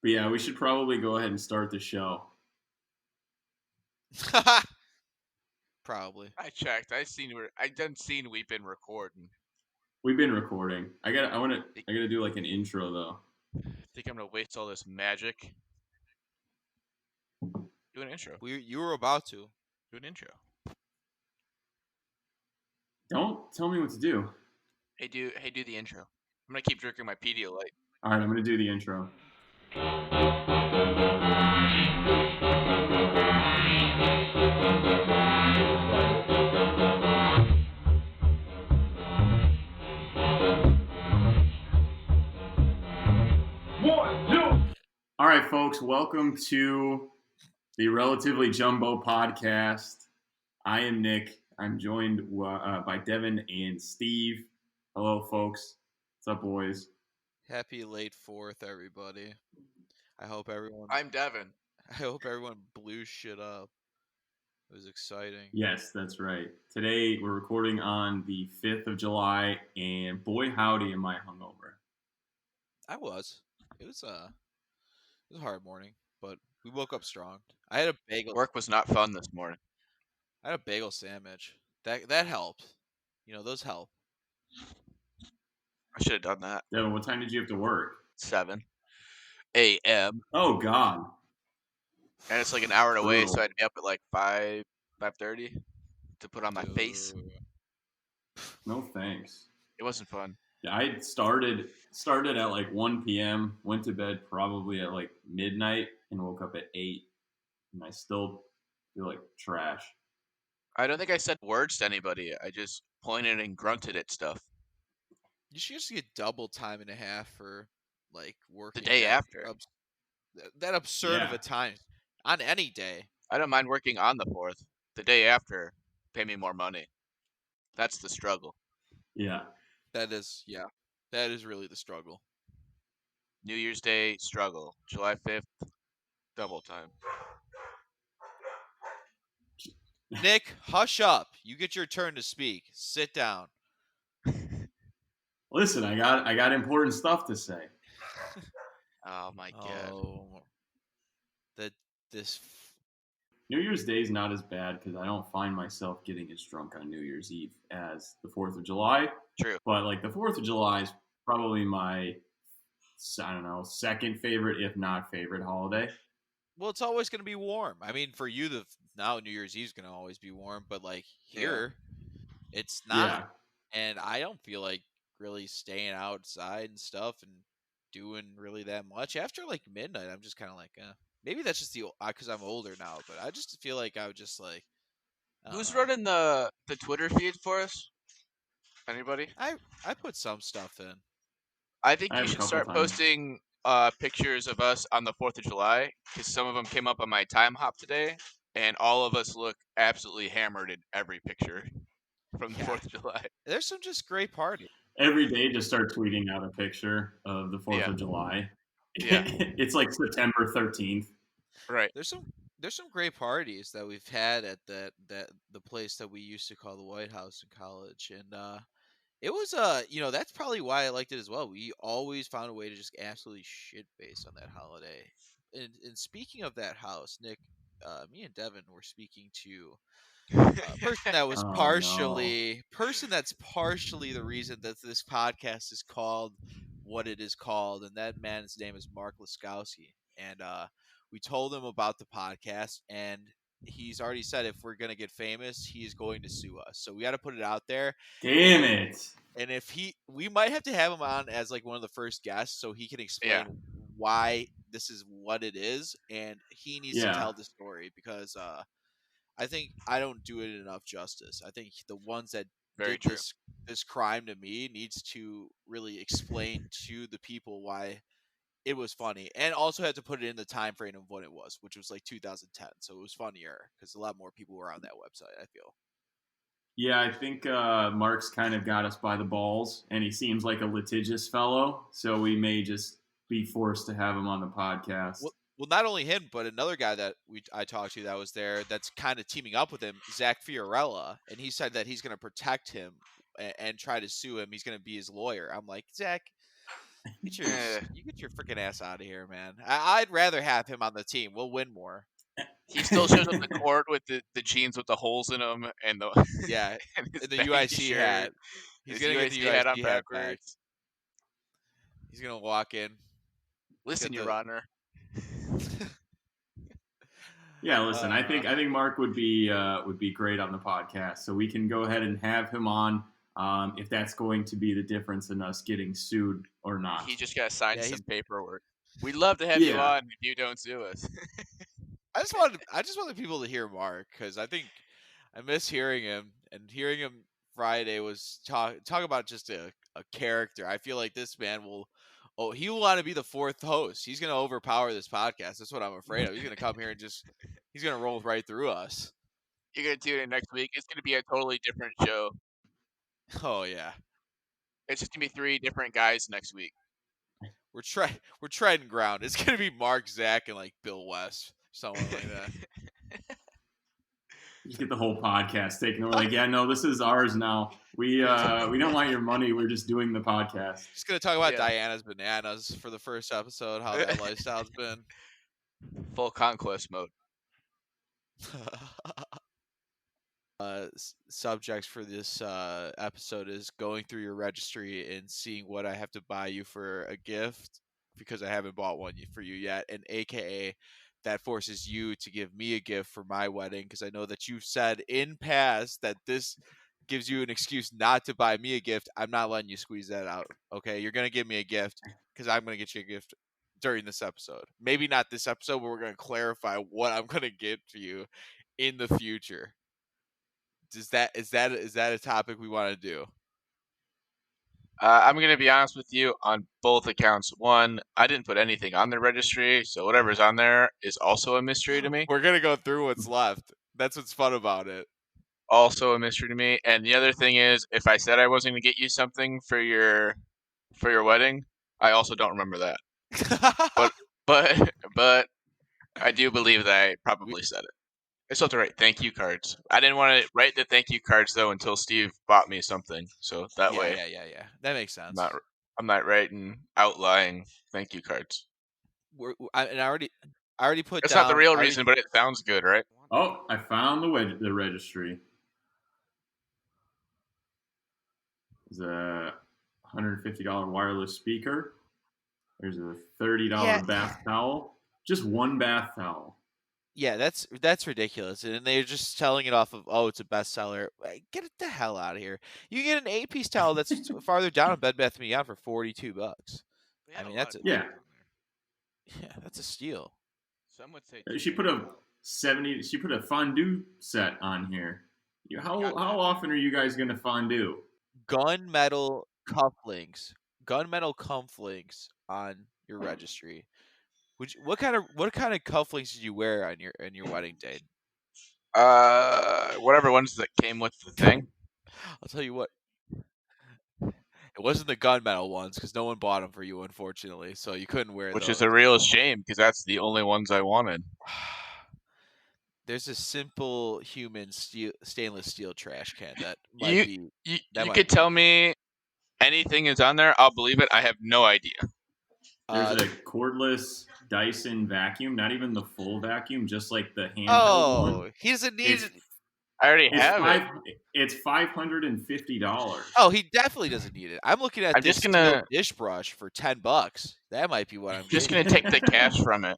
But yeah, we should probably go ahead and start the show. Probably. I checked. I done seen we've been recording. We've been recording. I gotta do like an intro though. Think I'm gonna waste all this magic? Do an intro. You were about to. Do an intro. Don't tell me what to do. Hey, do the intro. I'm gonna keep drinking my Pedialyte. All right, I'm gonna do the intro. All right, folks, welcome to the Relatively Jumbo podcast. I am Nick. I'm joined by Devin and Steve. Hello, folks. What's up, boys? Happy late 4th, everybody. I hope everyone blew shit up. It was exciting. Yes, that's right. Today we're recording on the 5th of July, and boy howdy am I hungover. I was. It was a hard morning, but we woke up strong. I had a bagel. Work was not fun this morning. I had a bagel sandwich. That helped. You know, those help. I should have done that. Devin, what time did you have to work? 7 a.m. Oh, God. And it's like an hour away, Brutal. so I'd be up at like 5:30 to put on my face. No thanks. It wasn't fun. Yeah, I started at like 1 p.m., went to bed probably at like midnight, and woke up at 8, and I still feel like trash. I don't think I said words to anybody. I just pointed and grunted at stuff. You should just get double time and a half for like working The day after. That absurd of a time on any day. I don't mind working on the 4th. The day after, pay me more money. That's the struggle. Yeah. That is really the struggle. New Year's Day, struggle. July 5th, double time. Nick, hush up. You get your turn to speak. Sit down. Listen, I got important stuff to say. Oh my god. Oh, this New Year's Day is not as bad because I don't find myself getting as drunk on New Year's Eve as the 4th of July. True. But like the 4th of July is probably my, I don't know, second favorite, if not favorite holiday. Well, it's always going to be warm. I mean, for you, now New Year's Eve is going to always be warm, but like here, it's not. Yeah. And I don't feel like really staying outside and stuff and doing really that much. After like midnight, I'm just kind of like, maybe that's just because I'm older now, but I just feel like I would just like. Who's running the Twitter feed for us? Anybody? I put some stuff in. I think you should start posting pictures of us on the 4th of July, because some of them came up on my time hop today, and all of us look absolutely hammered in every picture from the 4th of July. There's some just great parties. Every day, just start tweeting out a picture of the 4th of July. Yeah. It's like September 13th. Right. There's some great parties that we've had at the place that we used to call the White House in college, and it was that's probably why I liked it as well. We always found a way to just absolutely shit face on that holiday. And speaking of that house, Nick, me and Devin were speaking to a person that was person that's partially the reason that this podcast is called what it is called, and that man's name is Mark Laskowski. And we told him about the podcast, and he's already said if we're going to get famous, he's going to sue us. So we got to put it out there. Damn it. And if we might have to have him on as like one of the first guests so he can explain why this is what it is. And he needs to tell the story because I think I don't do it enough justice. I think the ones that did this crime to me needs to really explain to the people why it was funny, and also had to put it in the time frame of what it was, which was like 2010. So it was funnier because a lot more people were on that website, I feel. Yeah, I think Mark's kind of got us by the balls, and he seems like a litigious fellow, so we may just be forced to have him on the podcast. Well, not only him, but another guy that I talked to that was there that's kind of teaming up with him, Zach Fiorella, and he said that he's going to protect him and try to sue him. He's going to be his lawyer. I'm like, Zach, You get your freaking ass out of here, man. I'd rather have him on the team. We'll win more. He still shows up the court with the jeans with the holes in them and the and his the baggy UIC shirt. hat. He's gonna get the UIC hat on hat back. backwards. He's gonna walk in. Listen, Your Honor. Yeah, listen. I think Mark would be great on the podcast, so we can go ahead and have him on. If that's going to be the difference in us getting sued or not. He just got to sign some paperwork. We'd love to have you on if you don't sue us. I just wanted people to hear Mark because I think I miss hearing him, and hearing him Friday was talk about just a character. I feel like this man he will want to be the fourth host. He's going to overpower this podcast. That's what I'm afraid of. He's going to come here and he's going to roll right through us. You're going to tune in next week. It's going to be a totally different show. Oh, yeah. It's just going to be 3 different guys next week. We're treading ground. It's going to be Mark, Zach, and like Bill West. Someone like that. You get the whole podcast taken over. Like, yeah, no, this is ours now. We don't want your money. We're just doing the podcast. Just gonna talk about Diana's bananas for the first episode. How that lifestyle's been. Full conquest mode. Subjects for this episode is going through your registry and seeing what I have to buy you for a gift because I haven't bought one for you yet, and AKA that forces you to give me a gift for my wedding because I know that you've said in past that this gives you an excuse not to buy me a gift. I'm not letting you squeeze that out. Okay, you're gonna give me a gift because I'm gonna get you a gift during this episode. Maybe not this episode, but we're gonna clarify what I'm gonna get to you in the future. Is that a topic we want to do? I'm going to be honest with you on both accounts. One, I didn't put anything on the registry, so whatever's on there is also a mystery to me. We're going to go through what's left. That's what's fun about it. Also a mystery to me. And the other thing is, if I said I wasn't going to get you something for your wedding, I also don't remember that. but I do believe that I probably said it. I still have to write thank you cards. I didn't want to write the thank you cards though until Steve bought me something. So that way, yeah, that makes sense. I'm not writing outlying thank you cards. I already put. That's not the real reason, but it sounds good, right? Oh, I found the registry. There's a $150 wireless speaker. There's a $30 bath towel. Just one bath towel. Yeah, that's ridiculous, and they're just selling it off of it's a bestseller. Get it the hell out of here! You get an 8-piece towel that's farther down in Bed Bath & Beyond for $42. I mean, that's that's a steal. Some would say she put a fondue set on here. How often are you guys gonna fondue? Gunmetal cufflinks on your registry. What kind of cufflinks did you wear on your wedding day? Whatever ones that came with the thing. I'll tell you what. It wasn't the gunmetal ones because no one bought them for you, unfortunately. So you couldn't wear Which those. is a real shame because that's the only ones I wanted. There's a simple human stainless steel trash can that You could tell me anything is on there. I'll believe it. I have no idea. There's a cordless Dyson vacuum, not even the full vacuum, just like the handheld one. Oh, he doesn't need it. I already have it. It's $550. Oh, he definitely doesn't need it. I'm looking at this steel dish brush for $10. That might be what I'm just going to take the cash from it.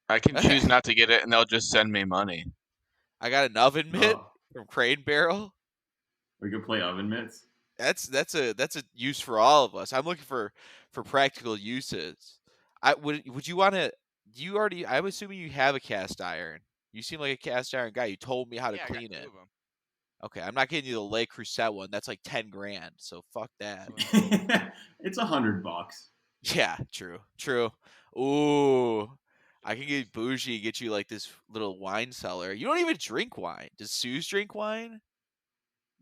I can choose not to get it, and they'll just send me money. I got an oven mitt from Crane Barrel. We could play oven mitts. That's a use for all of us. I'm looking for practical uses. Would you want to? I'm assuming you have a cast iron. You seem like a cast iron guy. You told me how to clean it. Okay, I'm not getting you the Le Creuset one. That's like $10,000. So fuck that. It's $100. Yeah, true. Ooh, I can get bougie, get you like this little wine cellar. You don't even drink wine. Does Suze drink wine?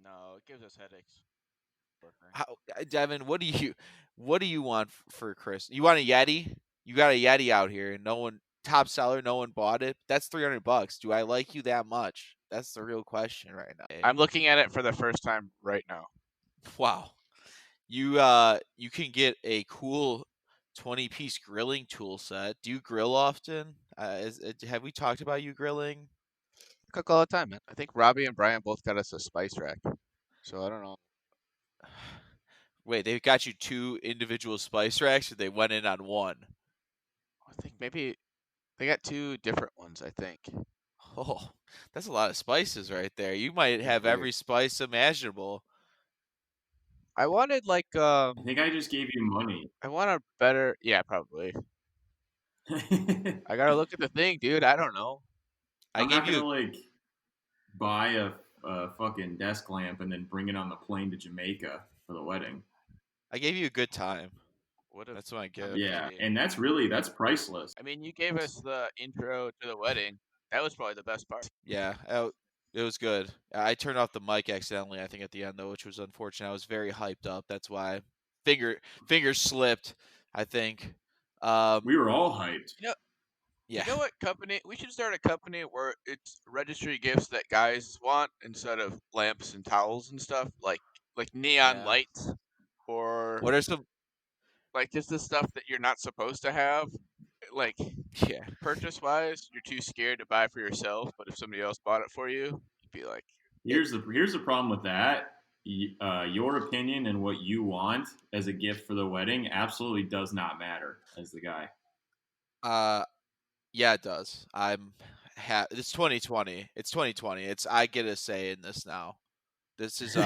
No, it gives us headaches. Devin, what do you want for Chris? You want a Yeti? You got a Yeti out here, and top seller, no one bought it. That's $300. Do I like you that much? That's the real question right now. I'm looking at it for the first time right now. Wow. You can get a cool 20-piece grilling tool set. Do you grill often? Have we talked about you grilling? I cook all the time, man. I think Robbie and Brian both got us a spice rack. So I don't know. Wait, they got you 2 individual spice racks, or they went in on one? I think maybe they got 2 different ones, I think. Oh, that's a lot of spices right there. You might That's have weird. every spice imaginable. I wanted like I think I just gave you money. I want a better, yeah, probably. I gotta look at the thing, dude. I don't know. I'm not gonna like buy a fucking desk lamp and then bring it on the plane to Jamaica for the wedding. I gave you a good time. What That's my gift. Yeah, and that's priceless. I mean, you gave us the intro to the wedding. That was probably the best part. Yeah, it was good. I turned off the mic accidentally, I think, at the end though, which was unfortunate. I was very hyped up. That's why fingers slipped, I think. We were all hyped. Yeah. You know what company? We should start a company where it's registry gifts that guys want instead of lamps and towels and stuff, like neon Yeah. lights, or What are some? like just the stuff that you're not supposed to have. Like Yeah. purchase wise, you're too scared to buy for yourself, but if somebody else bought it for you, you'd be like, Here's the problem with that. Your opinion and what you want as a gift for the wedding absolutely does not matter as the guy. Yeah, it does. It's 2020. It's 2020. I get a say in this now. This is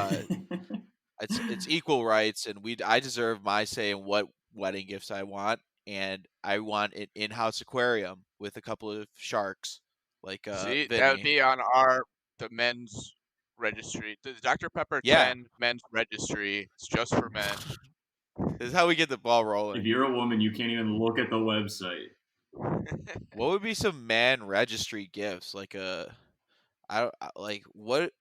it's equal rights, and I deserve my say in what wedding gifts I want, and I want an in-house aquarium with a couple of sharks, like see, that would Vinny. be on the men's registry, the Dr. Pepper Yeah, 10 men's registry. It's just for men. this is how we get the ball If rolling. you're a woman, you can't even look at the website. What would be some man registry gifts? Like what?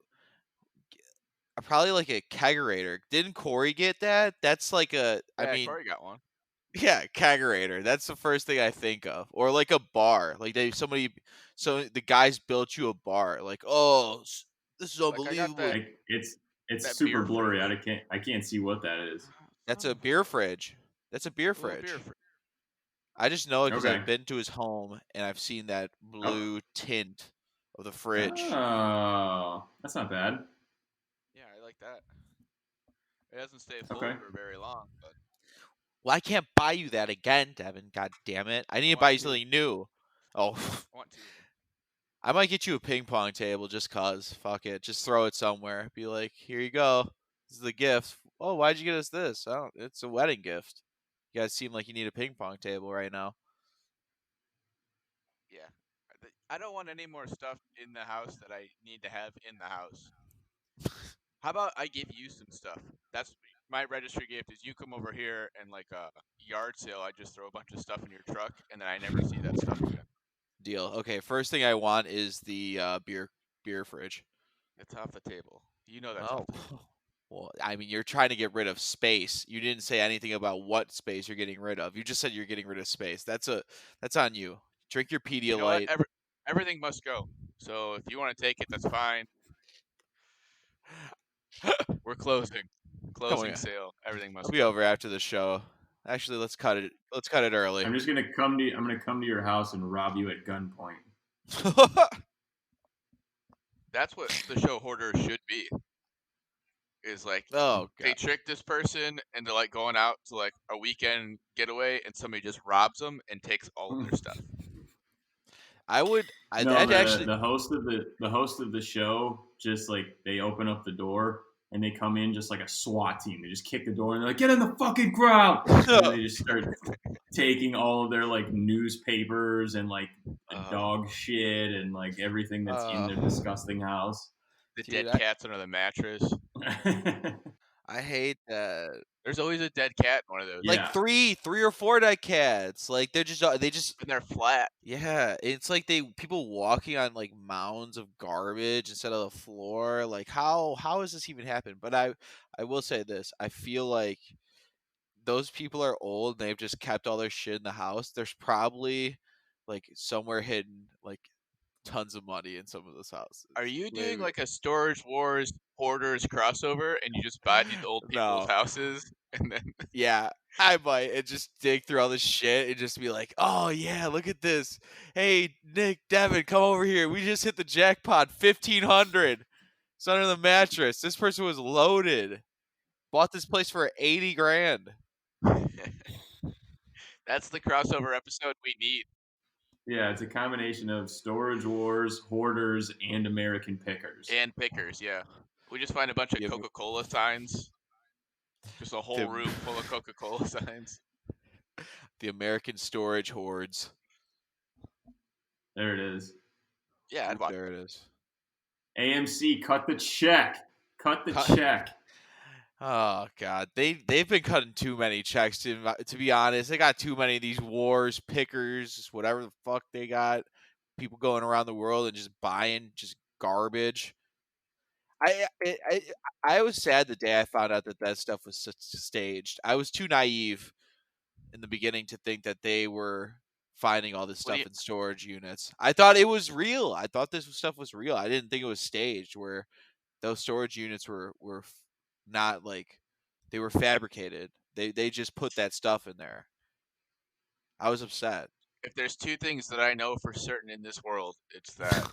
Probably like a kegerator. Didn't Corey get that? That's like a. I Yeah, mean, Corey got one. yeah, kegerator. That's the first thing I think of. Or like a bar. Like so the guys built you a bar. Like, oh, this is Like I got unbelievable. that It's that super beer blurry. fridge. I can't see what that is. That's Son a of beer fridge. That's a beer a little beer fridge. fridge. I just know it because Okay. I've been to his home and I've seen that Oh, blue tint of the fridge. oh, that's not bad. Yeah, I like that. It doesn't stay full Okay. for very long, but Well, I can't buy you that again, Devin. God damn it! I need I to buy want you to. something new. Oh, I want to. I might get you a ping pong table just cause. Fuck it, just throw it somewhere. Be like, here you go. This is the gift. Oh, why'd you get us this? I don't. It's a wedding gift. You guys seem like you need a ping pong table right now. Yeah. I don't want any more stuff in the house that I need to have in the house. How about I give you some stuff? That's my registry gift is you come over here and like a yard sale, I just throw a bunch of stuff in your truck and then I never see that stuff again. Deal. Okay, first thing I want is the beer fridge. It's off the table. You know that's Oh. off the table. Well, I mean, you're trying to get rid of space. You didn't say anything about what space you're getting rid of. You just said you're getting rid of space. That's on you. Drink your You know what? Pedialyte. Everything must go. So if you want to take it, that's fine. We're closing. Closing Coming. sale. Everything must I'll be go. over after the show. Actually, let's cut it. Let's cut it early. I'm gonna come to your house and rob you at gunpoint. That's what the show Hoarder should be. Is like Oh they god. trick this person into like going out to like a weekend getaway and somebody just robs them and takes all of their stuff. I would. No, That actually. the host of the show just like they open up the door and they come in just like a SWAT team. They just kick the door and they're like, "Get in the fucking ground!" And then they just start taking all of their like newspapers and like dog shit and like everything that's in their disgusting house. The Dude, dead cats under the mattress. I hate that. There's always a dead cat in one of those. Like Yeah. three or four dead cats. Like they just And they're flat. yeah. It's like people walking on like mounds of garbage instead of the floor. Like how has this even happened? But I will say this. I feel like those people are old and they've just kept all their shit in the house. There's probably like somewhere hidden like tons of money in some of those houses. Are you doing Maybe. like a Storage Wars Hoarders crossover, and you just buy these old people's No. houses, and then Yeah, I might, and just dig through all this shit and just be like, oh yeah, look at this. Hey, Nick, Devin, come over here. We just hit the jackpot, 1,500. It's under the mattress. This person was loaded. Bought this place for 80 grand. that's the crossover episode we need. Yeah, it's a combination of Storage Wars, Hoarders, and American Pickers. And pickers, yeah. We just find a bunch of Yeah, Coca-Cola signs. Just a whole The- room full of Coca-Cola signs. The American storage hordes. There it is. Yeah, I'd watch There it is. AMC, cut the check. Cut the Cut- check. Oh God, they've been cutting too many checks. To be honest, they got too many of these wars, pickers, whatever the fuck they got. People going around the world and just buying just garbage. I was sad the day I found out that stuff was staged. I was too naive in the beginning to think that they were finding all this stuff in storage units. I thought it was real. I thought this stuff was real. I didn't think it was staged. Where those storage units were not like they were fabricated. They just put that stuff in there. I was upset. If there's two things that I know for certain in this world, it's that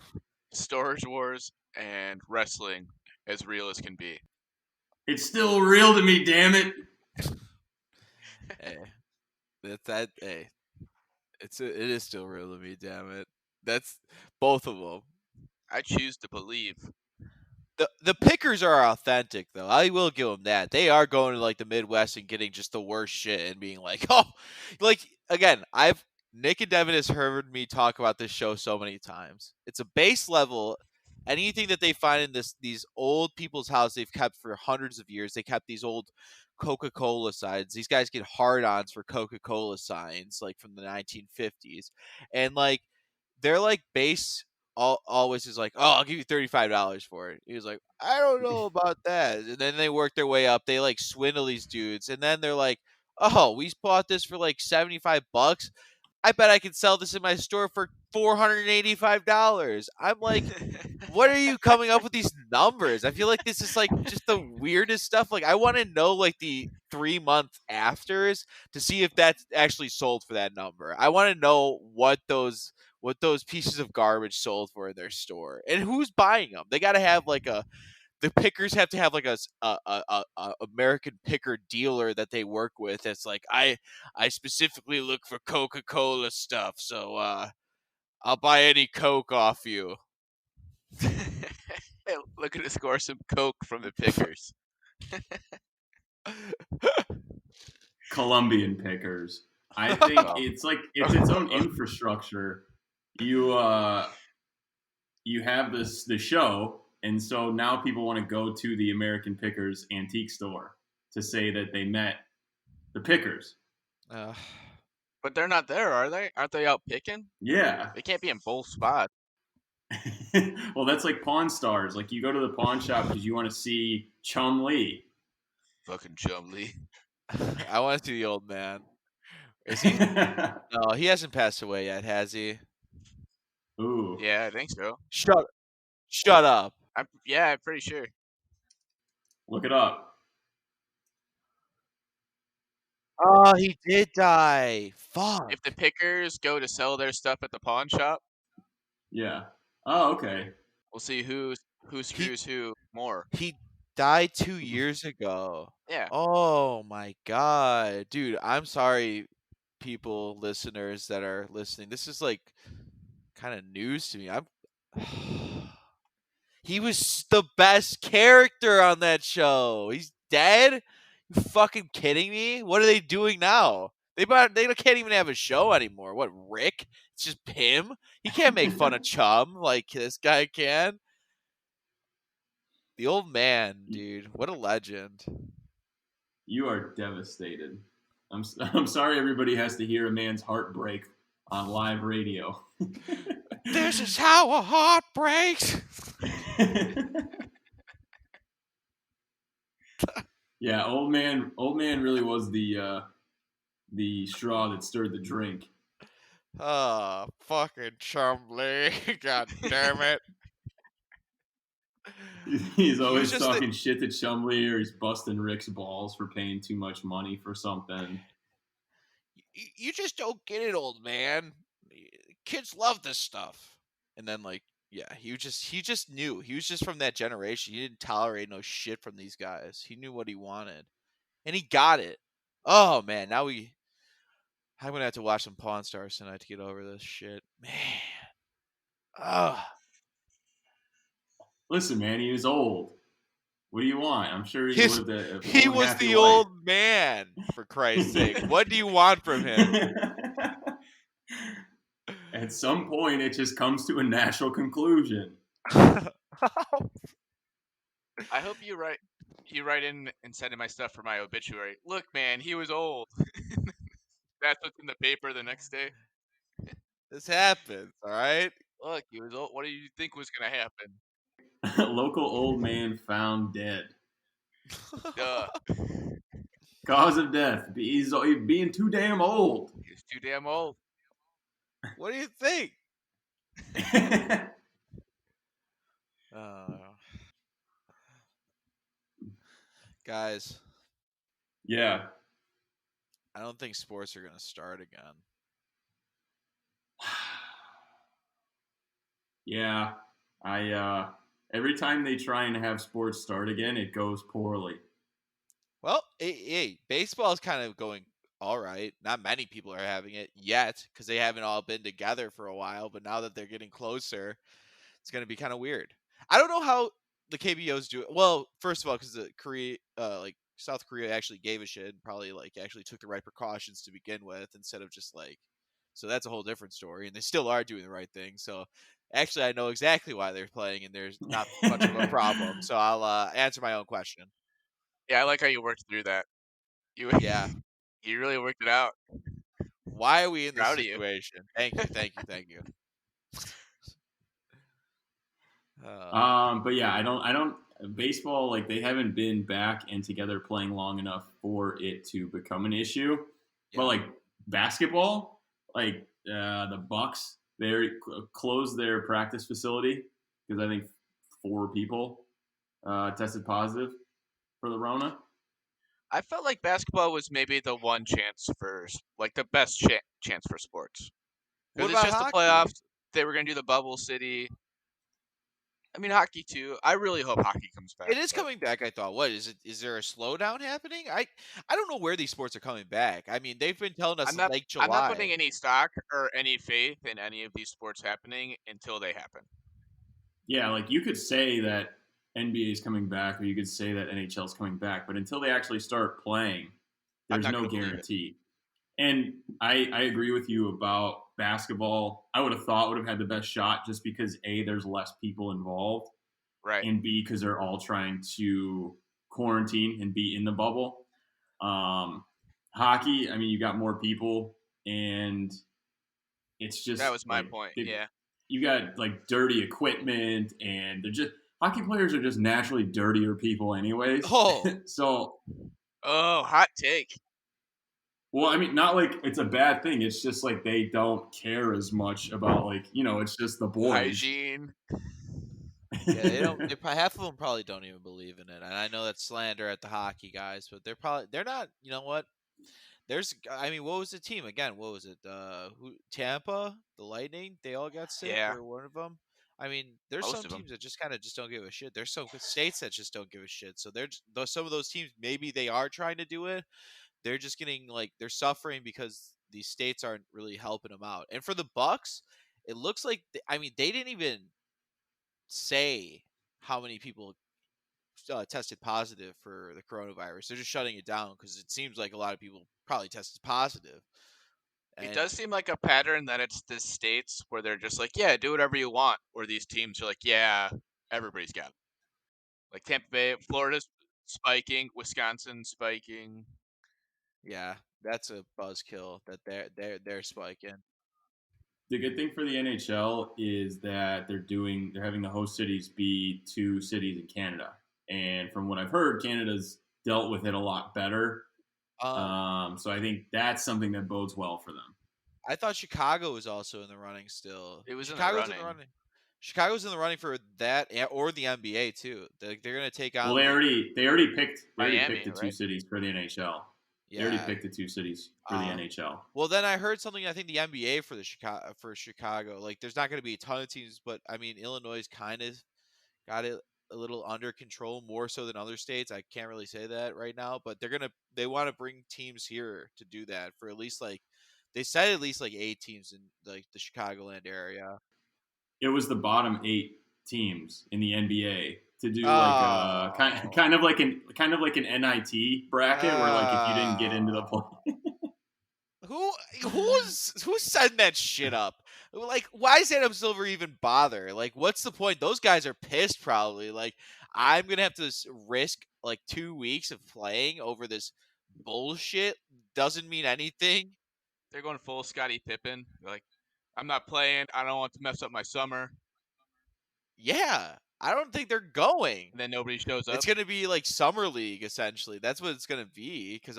Storage Wars and wrestling as real as can be. It's still real to me, damn it. Hey, hey, it is still real to me, damn it. That's both of them. I choose to believe. The pickers are authentic though. I will give them that. They are going to like the Midwest and getting just the worst shit and being like, oh, like again, Nick and Devin has heard me talk about this show so many times. It's a base level. Anything that they find in these old people's house they've kept for hundreds of years. They kept these old Coca-Cola signs. These guys get hard-ons for Coca-Cola signs like from the 1950s. And like they're like base always is like, oh, I'll give you $35 for it. He was like, I don't know about that. And then they work their way up. They like swindle these dudes. And then they're like, oh, we bought this for like $75. I bet I could sell this in my store for $485. I'm like, what are you coming up with these numbers? I feel like this is like just the weirdest stuff. Like, I want to know like the 3-month afters to see if that's actually sold for that number. I want to know what those pieces of garbage sold for in their store and who's buying them. They got to have like the pickers have to have like a American picker dealer that they work with. It's like I specifically look for Coca-Cola stuff, so I'll buy any Coke off you. Looking to score some Coke from the pickers. Colombian Pickers. I think it's its own infrastructure. You have the show, and so now people want to go to the American Pickers antique store to say that they met the Pickers. But they're not there, are they? Aren't they out picking? Yeah. They can't be in both spots. Well, that's like Pawn Stars. Like you go to the pawn shop because you want to see Chum Lee. Fucking Chum Lee. I want to see the old man. Is he? No, he hasn't passed away yet, has he? Ooh. Yeah, I think so. Shut up. I'm pretty sure. Look it up. Oh, he did die. Fuck. If the pickers go to sell their stuff at the pawn shop, Yeah. Oh, okay. we'll see who screws who more. He died 2 years ago. Yeah. Oh my god. Dude, I'm sorry, people, listeners that are listening. This is like kind of news to me. He was the best character on that show. He's dead? You fucking kidding me? What are they doing now? They can't even have a show anymore. What, Rick? It's just him? He can't make fun of Chum like this guy can. The old man, dude. What a legend. You are devastated. I'm sorry everybody has to hear a man's heart break on live radio. This is how a heart breaks. Yeah, old man really was the straw that stirred the drink. Oh, fucking Chumley. God damn it. He's He was always just talking shit to Chumley, or he's busting Rick's balls for paying too much money for something. you just don't get it, old man. Kids love this stuff. And then yeah, he just knew. He was just from that generation. He didn't tolerate no shit from these guys. He knew what he wanted. And he got it. Oh man, I'm gonna have to watch some Pawn Stars tonight to get over this shit. Man. Ugh. Listen, man, he was old. What do you want? I'm sure he lived a He full and was happy the life. old man, for Christ's sake. What do you want from him? At some point, it just comes to a natural conclusion. I hope you write in and send in my stuff for my obituary. Look, man, he was old. That's what's in the paper the next day. This happens, all right? Look, he was old. What do you think was gonna happen? Local old man found dead. Duh. Cause of death. He's being too damn old. He's too damn old. What do you think? Guys. Yeah. I don't think sports are going to start again. Yeah. Every time they try and have sports start again, it goes poorly. Well, hey, baseball is kind of going all right. Not many people are having it yet because they haven't all been together for a while. But now that they're getting closer, it's going to be kind of weird. I don't know how the KBOs do it. Well, first of all, because South Korea actually gave a shit and probably actually took the right precautions to begin with instead of just so that's a whole different story. And they still are doing the right thing. So actually, I know exactly why they're playing and there's not much of a problem. So I'll answer my own question. Yeah, I like how you worked through that. You really worked it out. Why are we in this Proud of you. situation? Thank you. But yeah, I don't. Baseball, they haven't been back and together playing long enough for it to become an issue. Yeah. But basketball, the Bucks, they closed their practice facility because I think 4 people tested positive for the Rona. I felt like basketball was maybe the one chance for the best chance for sports. Because it's just hockey? the playoffs. They were going to do the bubble city. I mean, hockey too. I really hope hockey comes back. It is coming back, I thought. What is it? Is there a slowdown happening? I don't know where these sports are coming back. I mean, they've been telling us July. July. I'm not putting any stock or any faith in any of these sports happening until they happen. Yeah, you could say that NBA is coming back, or you could say that NHL is coming back, but until they actually start playing, there's no guarantee. And I agree with you about basketball. I would have thought would have had the best shot just because A, there's less people involved, right? And B, because they're all trying to quarantine and be in the bubble. Hockey, I mean, you got more people, and it's just that was my point. Yeah, you got dirty equipment, and they're just hockey players are just naturally dirtier people, anyways. Oh, so. Oh, hot take. Well, I mean, not it's a bad thing. It's just they don't care as much about it's just the boys. Hygiene. Yeah, they don't. Half of them probably don't even believe in it, and I know that's slander at the hockey guys, but they're not. You know what? What was the team again? What was it? Tampa, the Lightning. They all got sick, or one of them. I mean, there's some teams that just kind of just don't give a shit. There's some states that just don't give a shit. So some of those teams, maybe they are trying to do it. They're just getting they're suffering because these states aren't really helping them out. And for the Bucks, it looks like they didn't even say how many people tested positive for the coronavirus. They're just shutting it down because it seems like a lot of people probably tested positive. And it does seem like a pattern that it's the states where they're just yeah, do whatever you want. Where these teams are yeah, everybody's got it. Tampa Bay, Florida's spiking, Wisconsin spiking. Yeah, that's a buzzkill that they're spiking. The good thing for the NHL is that they're having the host cities be 2 cities in Canada, and from what I've heard, Canada's dealt with it a lot better. So I think that's something that bodes well for them. I thought Chicago was also in the running still. It was Chicago's in the running. Chicago's in the running for that or the NBA too. They're going to take on. Well, they already picked Miami, the two right? cities for the NHL. Yeah. They already picked the two cities for the NHL. Well, then I heard something. I think the NBA for Chicago. Like, there's not going to be a ton of teams, but I mean, Illinois kind of got it a little under control, more so than other states. I can't really say that right now, but they want to bring teams here to do that for at least they said at least 8 teams in like the Chicagoland area. It was the bottom 8 teams in the NBA to do kind of like an NIT bracket where if you didn't get into the play. Who's setting that shit up? Like, why is Adam Silver even bother? Like, what's the point? Those guys are pissed probably. Like, I'm gonna have to risk 2 weeks of playing over this bullshit. Doesn't mean anything. They're going full Scottie Pippen. Like, I'm not playing. I don't want to mess up my summer. Yeah, I don't think they're going. And then nobody shows up. It's gonna be like summer league essentially. That's what it's gonna be because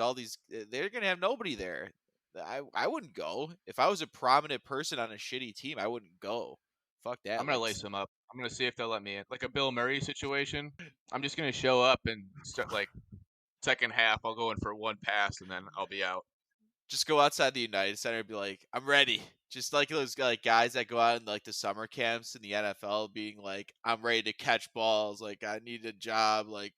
they're gonna have nobody there. I wouldn't go if I was a prominent person on a shitty team. I wouldn't go. Fuck that. I'm gonna lace them up. I'm gonna see if they'll let me in, like a Bill Murray situation. I'm just gonna show up and start second half. I'll go in for one pass and then I'll be out. Just go outside the United Center and be like, I'm ready. Just like those guys that go out in the summer camps in the NFL, being like, I'm ready to catch balls. Like, I need a job. Like,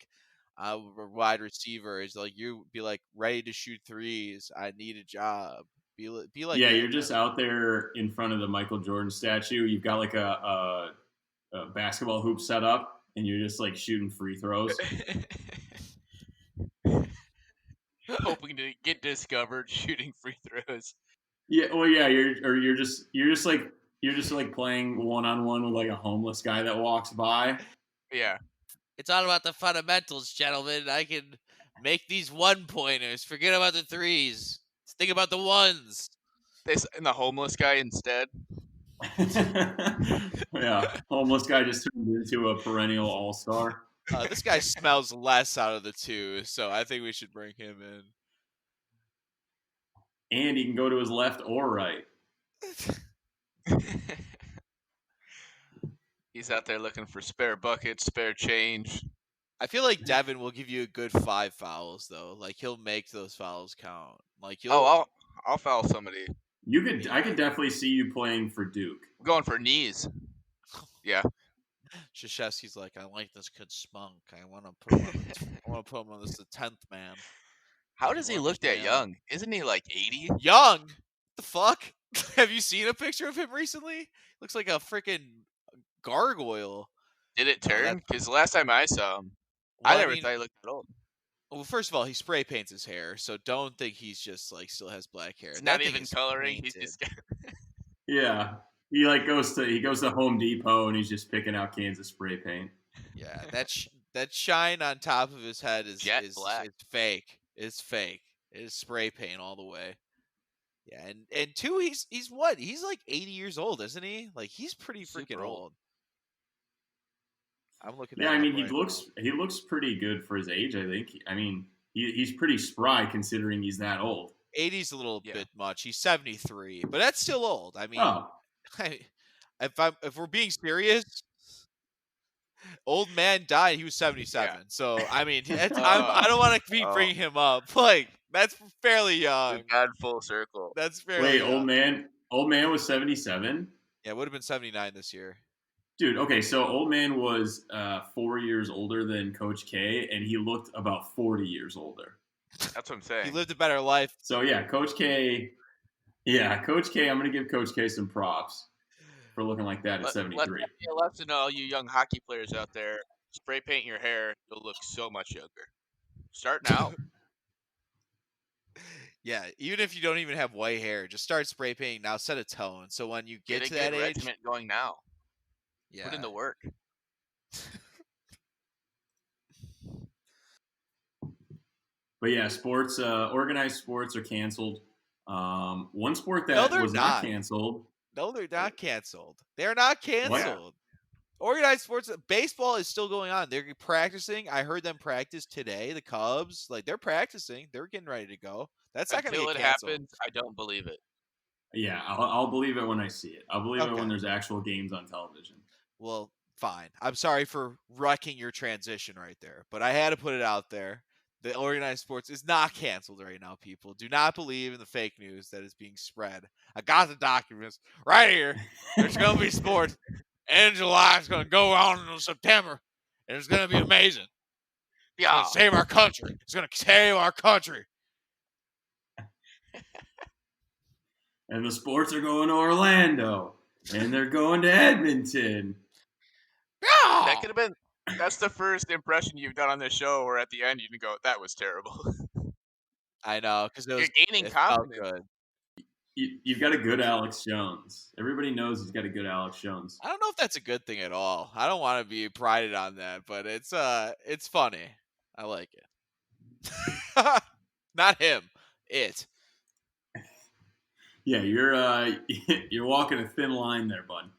I'm a wide receiver. It's like you be like ready to shoot threes. I need a job. Be like yeah, that, you're just out there in front of the Michael Jordan statue. You've got a basketball hoop set up, and you're just shooting free throws. Hoping to get discovered shooting free throws. Yeah, well, yeah, you're just playing one-on-one with a homeless guy that walks by. Yeah. It's all about the fundamentals, gentlemen. I can make these 1-pointers. Forget about the threes. Let's think about the ones. And the homeless guy instead. Yeah, homeless guy just turned into a perennial all-star. This guy smells less out of the two, so I think we should bring him in. And he can go to his left or right. He's out there looking for spare buckets, spare change. I feel like Devin will give you a good 5 fouls, though. Like, he'll make those fouls count. Like, I'll foul somebody. I could definitely see you playing for Duke. I'm going for knees. Yeah. Krzyzewski's like, I like this kid Spunk. I want to put him on the 10th man. How does he look that young? Isn't he 80? Young? What the fuck? Have you seen a picture of him recently? Looks like a freaking gargoyle. Did it turn? Because last time I saw him, I never thought he looked that old. Well, first of all, he spray paints his hair, so don't think he's just still has black hair. It's not even coloring. He's just yeah. He goes to Home Depot and he's just picking out cans of spray paint. Yeah, that shine on top of his head is black. It's fake. It's fake. It is spray paint all the way. Yeah, and two, he's what? He's 80 years old, isn't he? He's pretty freaking old. I'm looking. Yeah, I mean, he looks pretty good for his age. I think. I mean, he's pretty spry considering he's that old. 80's a little bit much. He's 73, but that's still old. I mean, if we're being serious, old man died. He was 77. Yeah. So I mean, I don't want to keep bringing him up. That's fairly young. We've got full circle. That's fairly young. Old man was 77. Yeah, it would have been 79 this year. Dude, okay, so old man was 4 years older than Coach K, and he looked about 40 years older. That's what I'm saying. He lived a better life. So yeah, Coach K. I'm going to give Coach K some props for looking like that at 73. Let's know, all you young hockey players out there, spray paint your hair, you'll look so much younger. Start now. Yeah, even if you don't even have white hair, just start spray painting now. Set a tone, so when you get to that age, regiment going now. Yeah, put in the work. But yeah, sports, organized sports are canceled. One sport that was not canceled. No, they're not canceled. They're not canceled. What? Organized sports, baseball is still going on. They're practicing. I heard them practice today. The Cubs, they're practicing. They're getting ready to go. That's not going to get canceled. Until it happens, I don't believe it. Yeah, I'll believe it when I see it. I'll believe it Okay. when there's actual games on television. Well, fine. I'm sorry for wrecking your transition right there, but I had to put it out there. The organized sports is not canceled right now, people. Do not believe in the fake news that is being spread. I got the documents right here. There's going to be sports in July. It's going to go on until September, and it's going to be amazing. It's going to save our country. It's going to save our country. And the sports are going to Orlando, and they're going to Edmonton. That could have been. That's the first impression you've done on this show, where at the end you can go, "That was terrible." I know, because You're gaining confidence. Good. You've got a good Alex Jones. Everybody knows he's got a good Alex Jones. I don't know if that's a good thing at all. I don't want to be prided on that, but it's funny. I like it. Not him. It. Yeah, you're walking a thin line there, bud.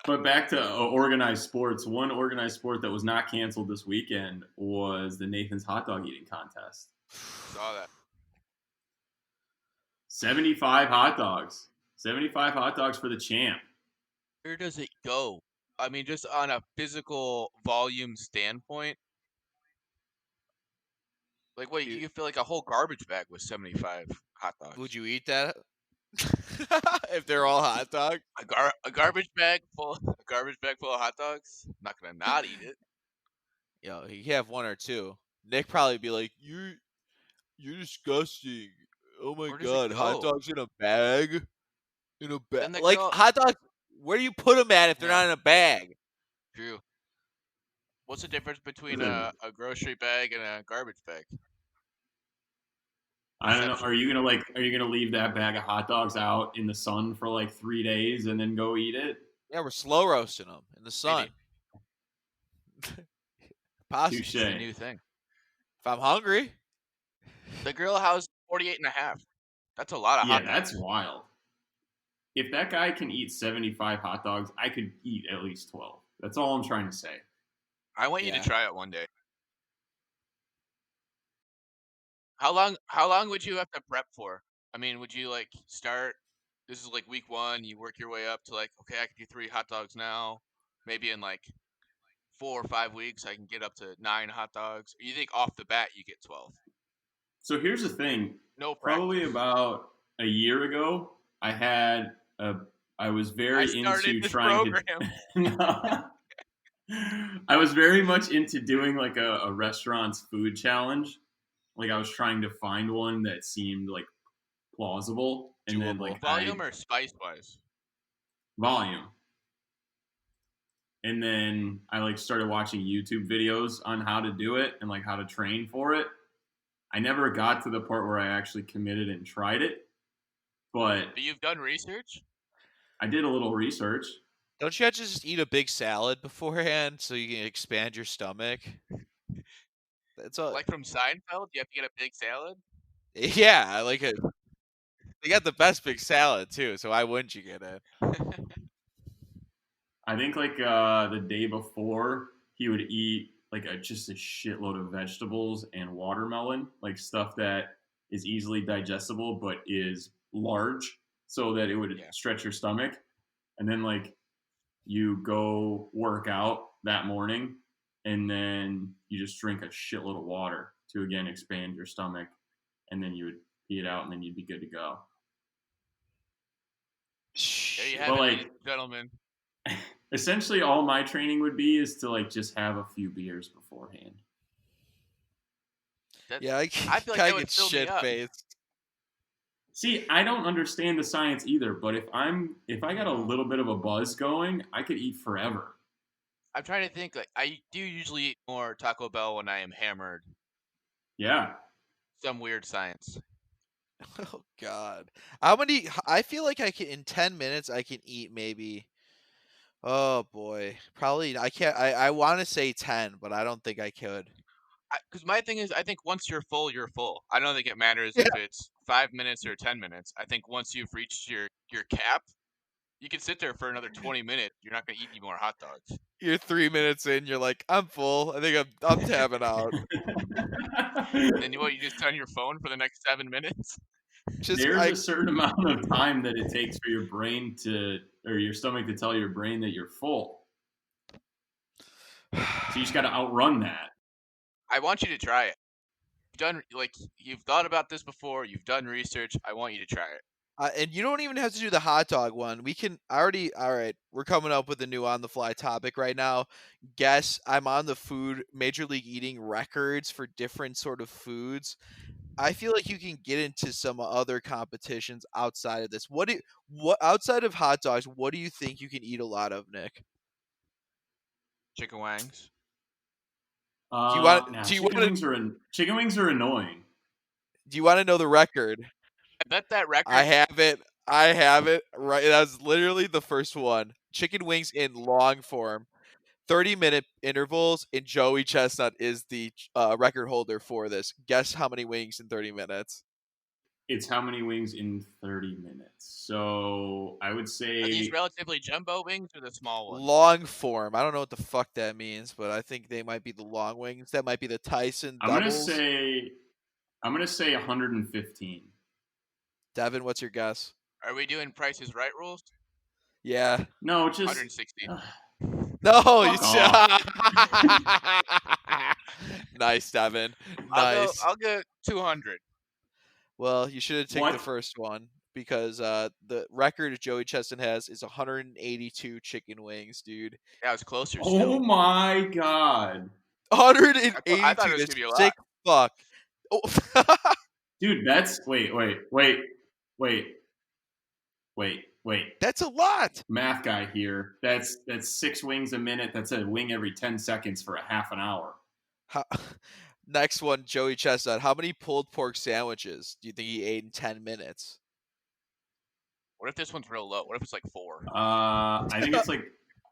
But back to organized sports. One organized sport that was not canceled this weekend was the Nathan's hot dog eating contest. Saw that. 75 hot dogs. 75 hot dogs for the champ. Where does it go? I mean, just on a physical volume standpoint, like, what, you feel like a whole garbage bag with 75 hot dogs. Would you eat that? If they're all hot dogs? A garbage bag full of hot dogs? I'm not gonna not eat it. Yo, you can have one or two. Nick probably be like, You're disgusting. Oh my god, hot dogs in a bag? In a bag. Like, hot dogs, where do you put them at if they're not in a bag? True. What's the difference between a grocery bag and a garbage bag? I don't know. Are you gonna leave that bag of hot dogs out in the sun for like 3 days and then go eat it? Yeah, we're slow roasting them in the sun. Possibly. It's a new thing. If I'm hungry. The Grill House 48.5. That's a lot of hot dogs. Yeah, that's wild. If that guy can eat 75 hot dogs, I could eat at least 12. That's all I'm trying to say. I want you to try it one day. How long would you have to prep for? I mean, would you like start, this is like week 1, you work your way up to like, okay, I can do 3 hot dogs now. Maybe in like 4 or 5 weeks I can get up to 9 hot dogs. Or you think off the bat you get 12? So here's the thing. No practice. Probably about a year ago, I was very into trying to. I was very much into doing like a restaurant's food challenge. Like, I was trying to find one that seemed like plausible, and then like volume or spice wise. Volume. And then I like started watching YouTube videos on how to do it and like how to train for it. I never got to the part where I actually committed and tried it, but you've done research? I did a little research. Don't you have to just eat a big salad beforehand so you can expand your stomach? That's all. Like from Seinfeld, you have to get a big salad? Yeah, I like it. They got the best big salad too, so why wouldn't you get it? I think like the day before, he would eat like just a shitload of vegetables and watermelon, like stuff that is easily digestible but is large, so that it would stretch your stomach. And then like you go work out that morning, and then you just drink a shitload of water to again expand your stomach, and then you would pee it out, and then you'd be good to go. There you have it, gentlemen. Essentially, all my training would be is to like just have a few beers beforehand. I feel like I get shit faced. See, I don't understand the science either, but if I got a little bit of a buzz going, I could eat forever. I'm trying to think. Like, I do usually eat more Taco Bell when I am hammered. Yeah. Some weird science. Oh God! How many? I feel like I can in 10 minutes. I can eat maybe. Oh boy, probably I can't. I want to say 10, but I don't think I could. Because my thing is, I think once you're full, you're full. I don't think it matters if it's 5 minutes or 10 minutes. I think once you've reached your cap, you can sit there for another 20 minutes. You're not going to eat any more hot dogs. You're 3 minutes in. You're like, I'm full. I think I'm tapping out. Then you just turn your phone for the next 7 minutes? There's a certain amount of time that it takes for your brain or your stomach to tell your brain that you're full. So you just got to outrun that. I want you to try it. You've thought about this before. You've done research. I want you to try it. And you don't even have to do the hot dog one. We can all right. We're coming up with a new on the fly topic right now. Guess I'm on the Major League Eating records for different sort of foods. I feel like you can get into some other competitions outside of this. What outside of hot dogs, what do you think you can eat a lot of, Nick? Chicken wings. Chicken wings are annoying. Do you want to know the record? I bet that record. I have it. Right. That was literally the first one. Chicken wings in long form. 30-minute intervals, and Joey Chestnut is the record holder for this. Guess how many wings in 30 minutes? It's how many wings in 30 minutes. So I would say... Are these relatively jumbo wings or the small ones? Long form. I don't know what the fuck that means, but I think they might be the long wings. That might be the Tyson doubles. I'm gonna say 115. Devin, what's your guess? Are we doing Price is Right rules? Yeah. No, just 160. No, you nice, Devin. Nice. I'll go 200. Well, you should have taken the first one because the record Joey Chestnut has is 182 chicken wings, dude. Yeah, it's closer. Oh my god. 182. I thought it was gonna be a lot. Sick fuck. Oh. Dude, that's wait. That's a lot. Math guy here. That's 6 wings a minute. That's a wing every 10 seconds for a half an hour. Next one, Joey Chestnut. How many pulled pork sandwiches do you think he ate in 10 minutes? What if this one's real low? What if it's like 4? I think it's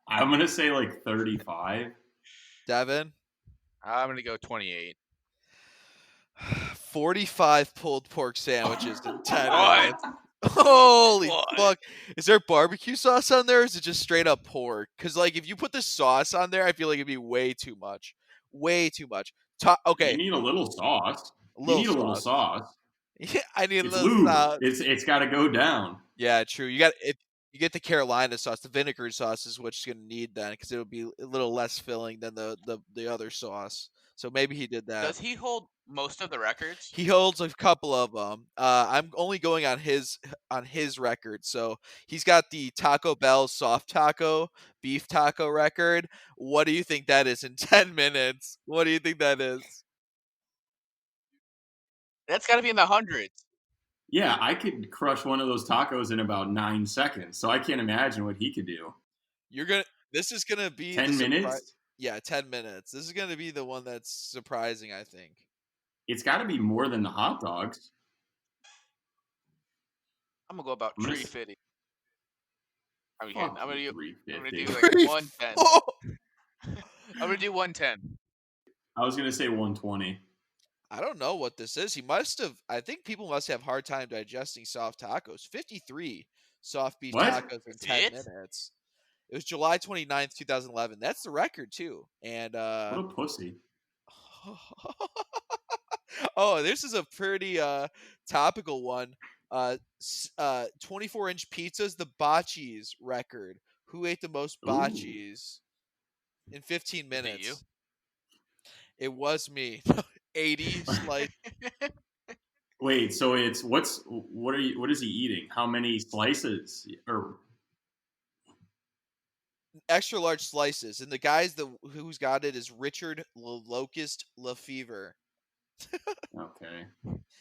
I'm gonna say 35. Devin? I'm gonna go 28. 45 pulled pork sandwiches in 10 minutes. Holy fuck. Is there barbecue sauce on there, or is it just straight up pork? Because, if you put the sauce on there, I feel like it'd be way too much. Way too much. Okay. You need a little sauce. Yeah, I need a little sauce. It's got to go down. Yeah, true. You get the Carolina sauce. The vinegar sauce is what you're going to need then, because it'll be a little less filling than the other sauce. So maybe he did that. Does he hold most of the records? He holds a couple of them. I'm only going on his record. So he's got the Taco Bell soft taco, beef taco record. What do you think that is in 10 minutes? What do you think that is? That's got to be in the hundreds. Yeah, I could crush one of those tacos in about 9 seconds. So I can't imagine what he could do. This is gonna be 10 minutes. Yeah, 10 minutes. This is gonna be the one that's surprising, I think. It's got to be more than the hot dogs. I'm gonna go about 350. I'm gonna do 110. I'm gonna do 110. I was gonna say 120. I don't know what this is. I think people must have a hard time digesting soft tacos. 53 soft beef tacos in 10 minutes. It was July 29th, 2011. That's the record, too. And what a pussy. Oh, this is a pretty topical one. 24-inch pizzas, the Bocce's record. Who ate the most Bocce's in 15 minutes? You? It was me. 80 slice. Wait, so what is he eating? How many slices? Or extra large slices, and the guys who's got it is Richard Locust Lefevre. Okay.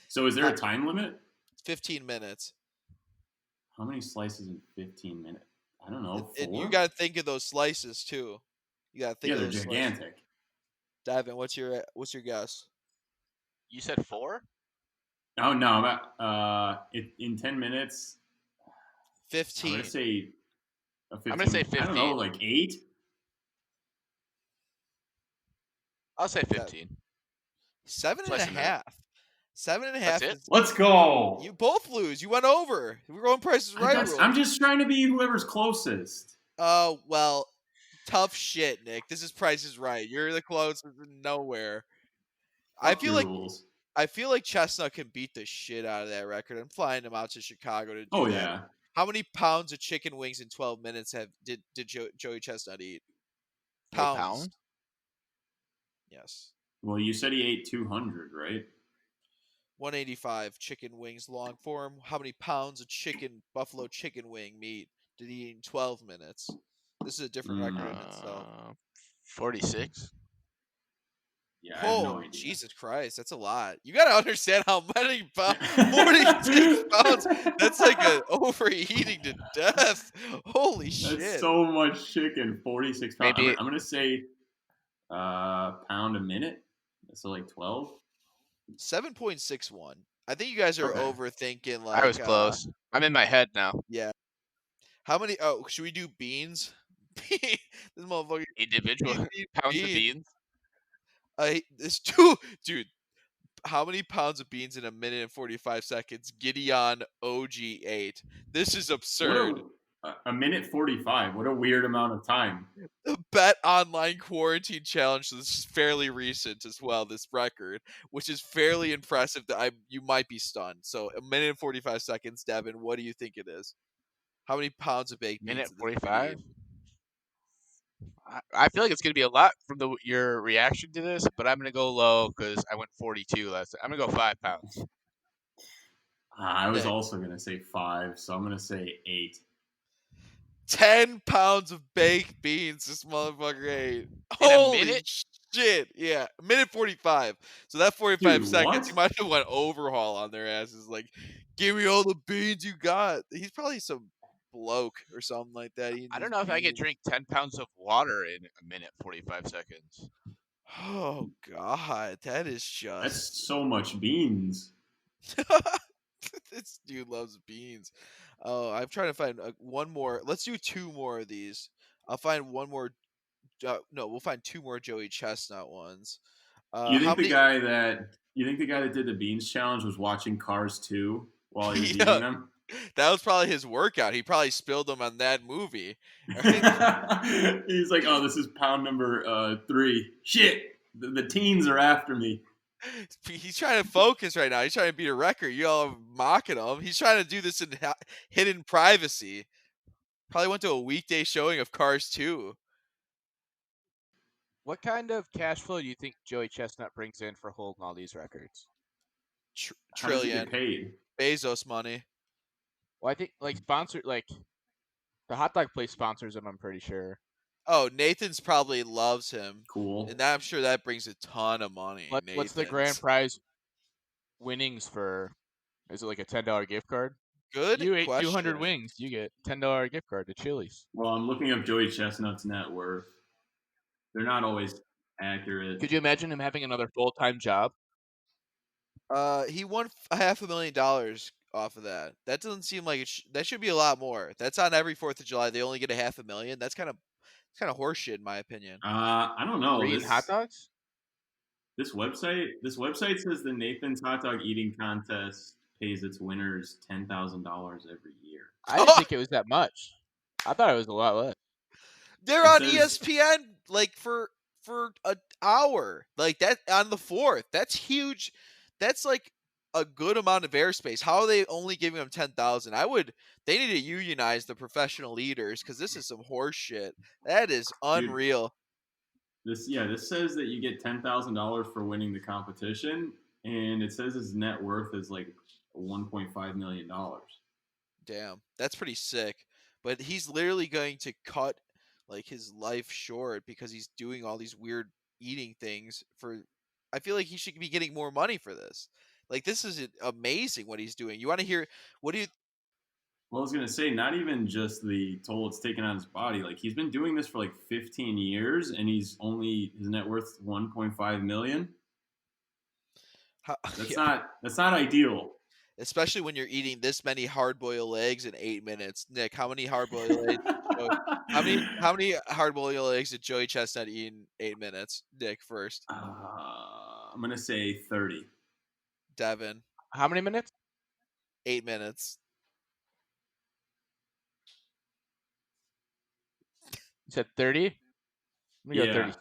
So is there a time limit? 15 minutes. How many slices in 15 minutes? I don't know. 4? And you got to think of those slices too. You got to think of those they're gigantic. Slices. Devin, what's your guess? You said 4? Oh no, in 10 minutes. 15. I'm gonna say 15. I'm gonna say 15. I don't know, 8. I'll say 15. 7.5. 7.5. That's it? Let's go. You both lose. You went over. We're going Price is Right. I'm just trying to be whoever's closest. Oh, well, tough shit, Nick. This is Price is Right. You're the closest nowhere. I feel like rules. I feel like Chestnut can beat the shit out of that record. I'm flying him out to Chicago to do Oh that. yeah. How many pounds of chicken wings in 12 minutes did Joey Chestnut eat? A Pounds. pound? Yes. Well, you said he ate 200, right? 185 chicken wings long form. How many pounds of buffalo chicken wing meat did he eat in 12 minutes? This is a different record in itself. 46. Yeah, I have no Oh, idea. Jesus Christ. That's a lot. You got to understand how many pounds. 46 pounds. That's like an overeating to death. Holy shit. That's so much chicken. 46 pounds. Maybe I'm gonna say pound a minute. So like 12. 7.61. I think you guys are Okay. overthinking. I was close. I'm in my head now. Yeah. How many? Oh, should we do beans? This motherfucker. Individual pounds of beans. This dude. How many pounds of beans in a minute and 45 seconds? Gideon OG8. This is absurd. A minute 45. What a weird amount of time. The Bet Online Quarantine Challenge. So this is fairly recent as well. This record, which is fairly impressive. You might be stunned. So a minute and 45 seconds, Devin. What do you think it is? How many pounds of baked beans Minute did this dude 45. eat? I feel like it's gonna be a lot from your reaction to this, but I'm gonna go low because I went 42 last time. I'm gonna go 5 pounds. I was Nick. also gonna say 5, so I'm gonna say 8. 10 pounds of baked beans this motherfucker ate. In a Holy minute? shit. Yeah. A minute 45. So that 45 Dude, seconds, what? he might have went overhaul on their asses. Like, give me all the beans you got. He's probably some bloke or something like that. I don't know if I could drink 10 pounds of water in a minute 45 seconds. Oh, God. That is That's just. so much beans. This dude loves beans. Oh, I'm trying to find one more. Let's do 2 more of these. I'll find one more. No, we'll find 2 more Joey Chestnut ones. You How think the many? guy that did the beans challenge was watching Cars 2 while he was eating Yeah, them? that was probably his workout. He probably spilled them on that movie. He's like, oh, this is pound number 3. Shit, the teens are after me. He's trying to focus right now. He's trying to beat a record. You all are mocking him. He's trying to do this in hidden privacy. Probably went to a weekday showing of Cars 2. What kind of cash flow do you think Joey Chestnut brings in for holding all these records? How does he get Trillion. paid? Bezos money. Well, I think like the hot dog place sponsors him. I'm pretty sure. Oh, Nathan's probably loves him. Cool. And I'm sure that brings a ton of money. What's the grand prize winnings for? Is it like a $10 gift card? Good You ate question. 200 wings, you get $10 gift card to Chili's. Well, I'm looking up Joey Chestnut's net worth. They're not always accurate. Could you imagine him having another full-time job? He won $500,000 off of that. That doesn't seem like that should be a lot more. That's on every 4th of July. They only get $500,000. That's kind of horseshit in my opinion. I don't know. For eating hot dogs? This website says the Nathan's Hot Dog Eating Contest pays its winners $10,000 every year. I didn't think it was that much. I thought it was a lot less. They're on ESPN like for an hour. Like that on the 4th. That's huge. That's like a good amount of airspace. How are they only giving them 10,000? They need to unionize the professional leaders because this is some horse shit. That is unreal. Dude, this says that you get $10,000 for winning the competition, and it says his net worth is like $1.5 million. Damn, that's pretty sick. But he's literally going to cut like his life short because he's doing all these weird eating things I feel like he should be getting more money for this. Like this is amazing what he's doing. You want to hear what do you Well, I was gonna say, not even just the toll it's taken on his body. Like he's been doing this for like 15 years, and his net worth 1.5 million. That's not ideal. Especially when you're eating this many hard-boiled eggs in 8 minutes. Nick, how many hard-boiled eggs? How many hard-boiled eggs did Joey Chestnut eat in 8 minutes? Nick first. I'm gonna say 30. Devin. How many minutes? 8 minutes. You said 30? I'm gonna go 36.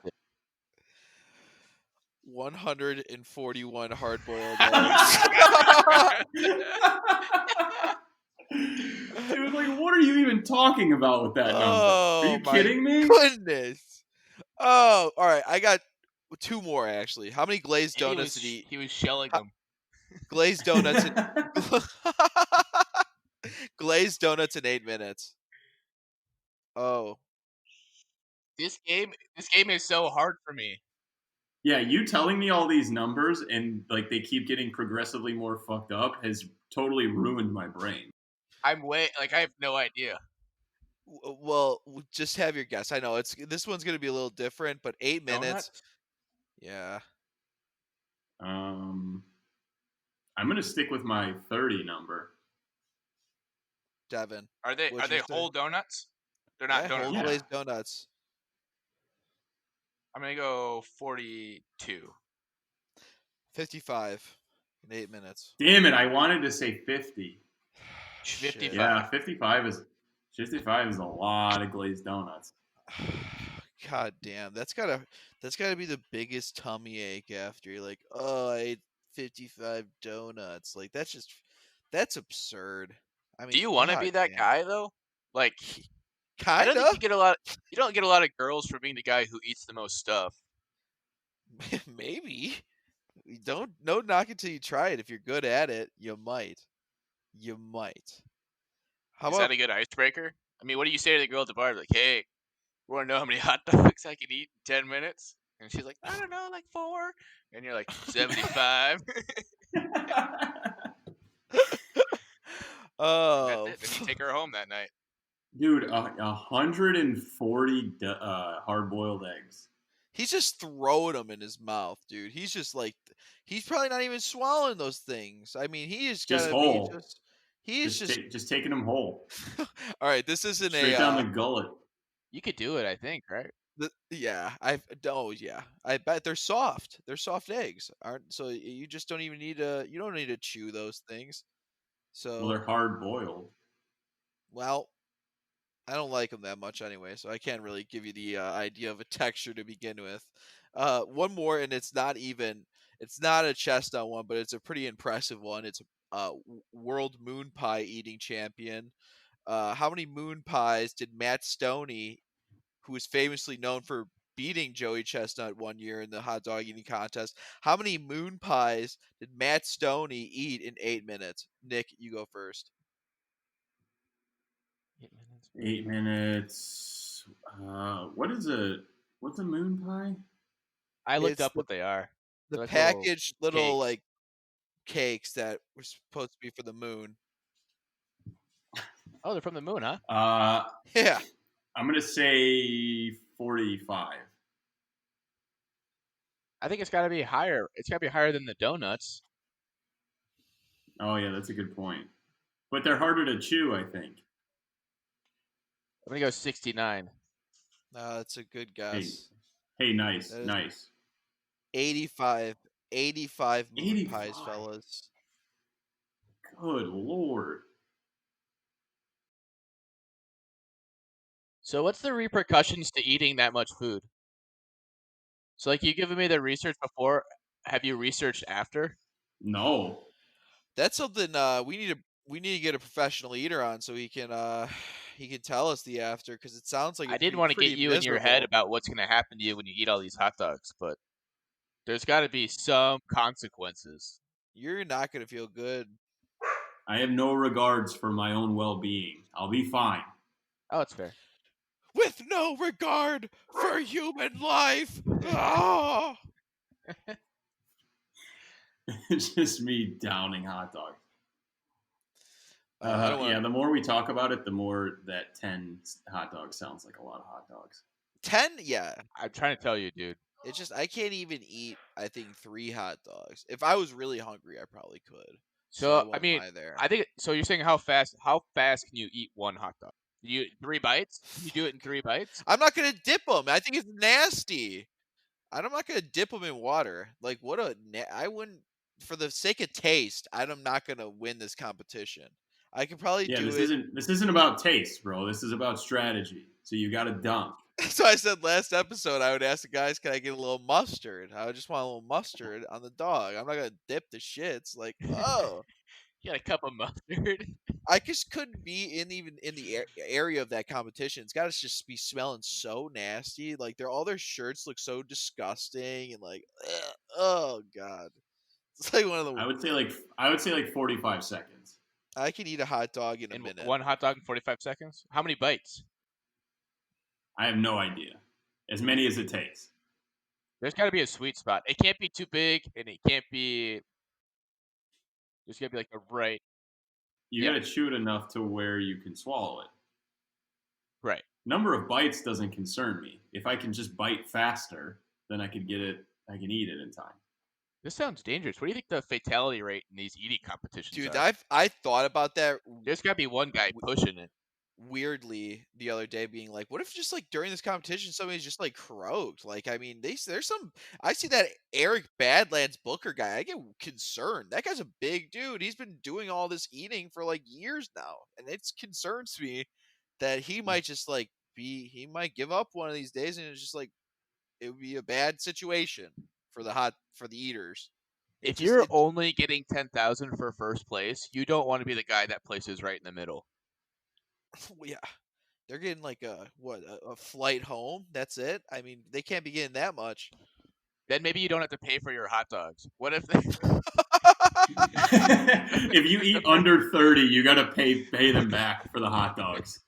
141 hard-boiled eggs. Dude, like, what are you even talking about with that number? Are you kidding me? Goodness. Oh, all right. I got 2 more actually. How many glazed donuts did he eat? He was shelling them. Glazed donuts in glazed donuts in 8 minutes. Oh. This game is so hard for me. Yeah, you telling me all these numbers and like they keep getting progressively more fucked up has totally ruined my brain. I have no idea. Well, just have your guess. I know this one's going to be a little different, but 8 minutes. Donuts? Yeah. I'm going to stick with my 30 number. Devin. Are they whole donuts? They're not donuts. Whole glazed donuts. I'm going to go 42. 55 in 8 minutes. Damn it, I wanted to say 50. 55. Yeah, 55 is a lot of glazed donuts. God damn, that's gotta be the biggest tummy ache after you're like, oh, I ate 55 donuts. Like that's absurd. I mean, do you want to be that guy though? Like, kind of. I don't think you don't get a lot of girls for being the guy who eats the most stuff. Maybe. No knock until you try it. If you're good at it, you might. Is that a good icebreaker? I mean, what do you say to the girl at the bar? Like, hey, you want to know how many hot dogs I can eat in 10 minutes? And she's like, I don't know, like 4. And you're like, 75. Oh. That's it. Then you take her home that night. Dude, 140 hard-boiled eggs. He's just throwing them in his mouth, dude. He's just like, he's probably not even swallowing those things. I mean, he is just whole. Just taking them whole. All right, this isn't straight down the gullet. You could do it, I think, right? I bet they're soft. They're soft eggs, aren't? So you just don't even need to. You don't need to chew those things. So well, they're hard boiled. Well, I don't like them that much anyway, so I can't really give you the idea of a texture to begin with. One more, and it's not a chestnut one, but it's a pretty impressive one. It's world moon pie eating champion. How many moon pies did Matt Stoney, who is famously known for beating Joey Chestnut one year in the hot dog eating contest, how many moon pies did Matt Stoney eat in 8 minutes? Nick, you go first. 8 minutes. What's a moon pie? I looked up what they are. The like packaged little like cakes that were supposed to be for the moon. Oh, they're from the moon, huh? Yeah. I'm gonna say 45. I think it's got to be higher. It's got to be higher than the donuts. Oh yeah, that's a good point. But they're harder to chew, I think. I'm gonna go 69. That's a good guess. Hey, nice. 85 moon pies, fellas. Good Lord. So what's the repercussions to eating that much food? So like you given me the research before, have you researched after? No. That's something we need to get a professional eater on so he can tell us the after, because it sounds like I didn't want to get you in your head about what's going to happen to you when you eat all these hot dogs, but there's got to be some consequences. You're not going to feel good. I have no regards for my own well-being. I'll be fine. Oh, it's fair. With no regard for human life. Oh! It's just me downing hot dogs. The more we talk about it, the more that 10 hot dogs sounds like a lot of hot dogs. 10? Yeah. I'm trying to tell you, dude. It's just, I can't even eat, I think, 3 hot dogs. If I was really hungry, I probably could. So I mean, I think, so you're saying how fast can you eat one hot dog? You 3 bites? Can you do it in 3 bites? I'm not going to dip them. I think it's nasty. I'm not going to dip them in water. Like, I wouldn't, for the sake of taste, I'm not going to win this competition. I could probably do this isn't about taste, bro. This is about strategy. So you got to dunk. So I said last episode I would ask the guys, can I get a little mustard? I would just want a little mustard on the dog. I'm not gonna dip the shits. Like, oh, You got a cup of mustard. I just couldn't be even in the area of that competition. It's got to just be smelling so nasty. Like all their shirts look so disgusting and like, ugh, oh god, it's like one of the. I would say like 45 seconds. I can eat a hot dog in a minute. One hot dog in 45 seconds. How many bites? I have no idea. As many as it takes. There's got to be a sweet spot. It can't be too big, and it can't be. There's got to be like a right. You got to chew it enough to where you can swallow it. Right. Number of bites doesn't concern me. If I can just bite faster, then I can get it. I can eat it in time. This sounds dangerous. What do you think the fatality rate in these eating competitions Dude, are? I thought about that. There's got to be one guy pushing it. Weirdly, the other day, being like, what if just like during this competition somebody's just like croaked? Like, I mean, there's some. I see that Eric Badlands Booker guy. I get concerned. That guy's a big dude. He's been doing all this eating for like years now, and it concerns me that he might just like he might give up one of these days, and it's just like it would be a bad situation for the eaters. If you're only getting 10,000 for first place, you don't want to be the guy that places right in the middle. Yeah, they're getting like a flight home. That's it. I mean, they can't be getting that much. Then maybe you don't have to pay for your hot dogs. What if they... If you eat under 30, you got to pay them back for the hot dogs.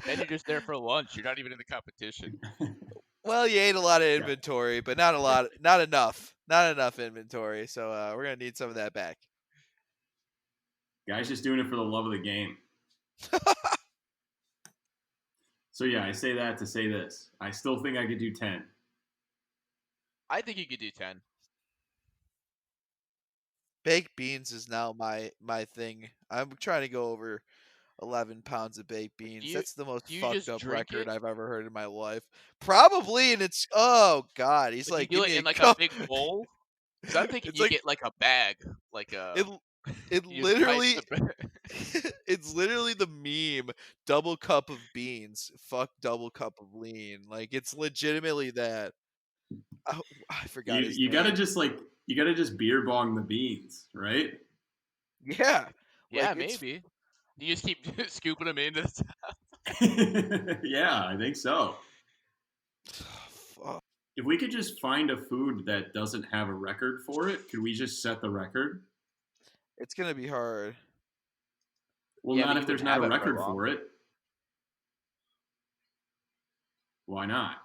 Then you're just there for lunch. You're not even in the competition. Well, you ate a lot of inventory, but not enough inventory. So we're gonna need some of that back. Guys, just doing it for the love of the game. So yeah, I say that to say this. I still think I could do 10. I think you could do 10. Baked beans is now my thing. I'm trying to go over 11 pounds of baked beans. That's the most fucked up record I've ever heard in my life. Probably, and it's god. He's like, you do it in like a big bowl. So I'm thinking you get like a bag, like a. It literally, it's literally the meme. Double cup of beans. Fuck double cup of lean. Like it's legitimately that. Oh, I forgot. You gotta just beer bong the beans, right? Yeah. Yeah, maybe. You just keep scooping them into the top. Yeah, I think so. Fuck. If we could just find a food that doesn't have a record for it, could we just set the record? It's going to be hard. Well, not if there's not a record for it. Why not?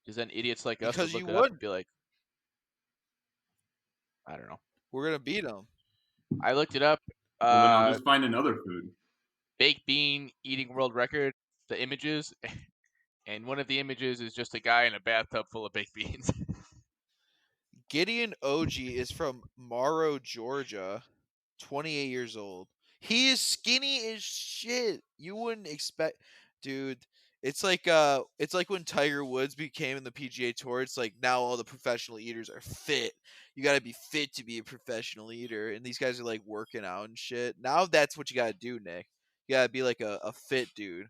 Because then idiots like us would look it up and be like, I don't know. We're going to beat them. I looked it up. Well, then I'll just find another food. Baked bean eating world record, the images. And one of the images is just a guy in a bathtub full of baked beans. Gideon Oji is from Morrow, Georgia, 28 years old. He is skinny as shit. You wouldn't expect, dude. It's like when Tiger Woods became in the PGA Tour. It's like now all the professional eaters are fit. You got to be fit to be a professional eater, and these guys are like working out and shit. Now that's what you got to do, Nick. You got to be like a fit dude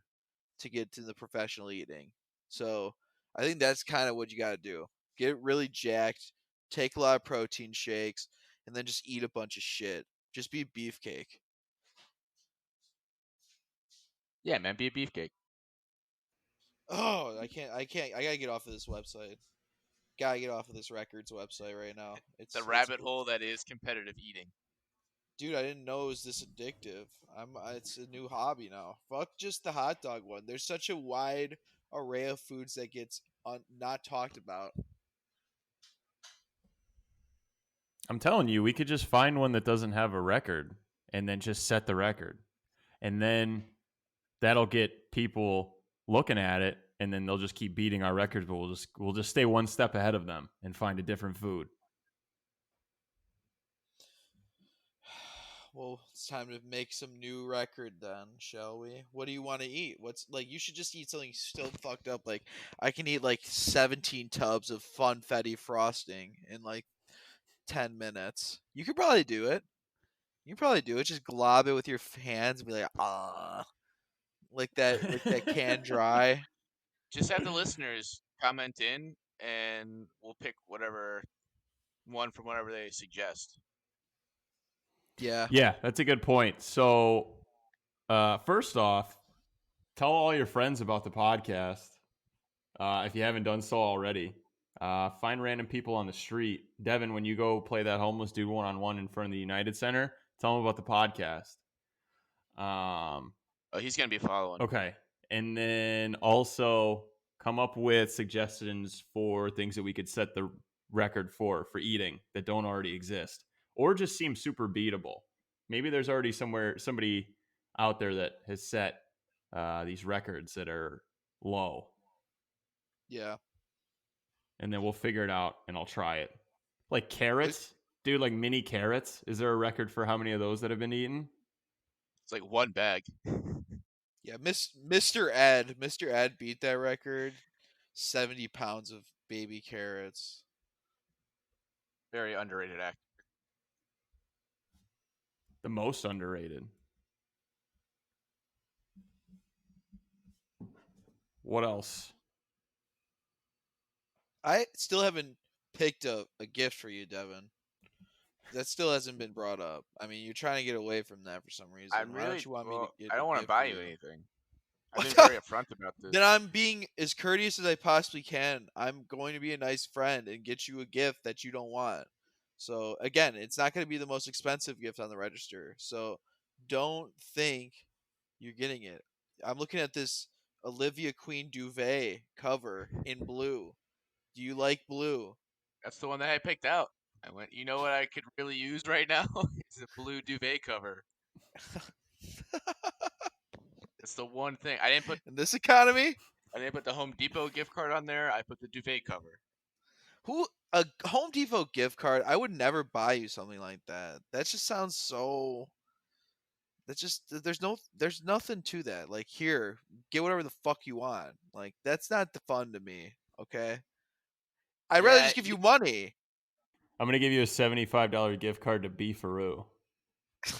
to get to the professional eating. So I think that's kind of what you got to do. Get really jacked, take a lot of protein shakes, and then just eat a bunch of shit. Just be beefcake. Yeah, man, be a beefcake. Oh, I can't. I gotta get off of this website. Gotta get off of this records website right now. It's the rabbit hole that is competitive eating. Dude, I didn't know it was this addictive. It's a new hobby now. Fuck just the hot dog one. There's such a wide array of foods that gets not talked about. I'm telling you, we could just find one that doesn't have a record and then just set the record. And then that'll get people looking at it, and then they'll just keep beating our records, but we'll just stay one step ahead of them and find a different food. Well, it's time to make some new record then, shall we? What do you want to eat? You should just eat something still fucked up. Like, I can eat like 17 tubs of funfetti frosting in like 10 minutes. You could probably do it. You can probably do it. Just glob it with your hands and be like, ah. like that can dry. Just have the listeners comment in, and we'll pick whatever one from whatever they suggest. Yeah. Yeah, that's a good point. So, first off, tell all your friends about the podcast if you haven't done so already. Find random people on the street. Devin, when you go play that homeless dude one-on-one in front of the United Center, tell them about the podcast. Oh, he's going to be following. Okay. And then also come up with suggestions for things that we could set the record for eating that don't already exist or just seem super beatable. Maybe there's already somebody out there that has set these records that are low. Yeah. And then we'll figure it out and I'll try it. Like carrots, dude, like mini carrots. Is there a record for how many of those that have been eaten? It's like one bag. Yeah, Mr. Ed beat that record. 70 pounds of baby carrots. Very underrated actor. The most underrated. What else? I still haven't picked a gift for you, Devin. That still hasn't been brought up. I mean, you're trying to get away from that for some reason. Why don't you want me to get I don't want to to buy you anything. I've been very upfront about this. Then I'm being as courteous as I possibly can. I'm going to be a nice friend and get you a gift that you don't want. So again, it's not going to be the most expensive gift on the register. So don't think you're getting it. I'm looking at this Olivia Queen duvet cover in blue. Do you like blue? That's the one that I picked out. I went, you know what I could really use right now? It's a blue duvet cover. It's the one thing. I didn't put in this economy. I didn't put the Home Depot gift card on there. I put the duvet cover. A Home Depot gift card? I would never buy you something like that. That just sounds so. That's just there's nothing to that. Like, here, get whatever the fuck you want. Like, that's not the fun to me. Okay. I'd rather just give you money. I'm gonna give you a $75 gift card to Beefaroo.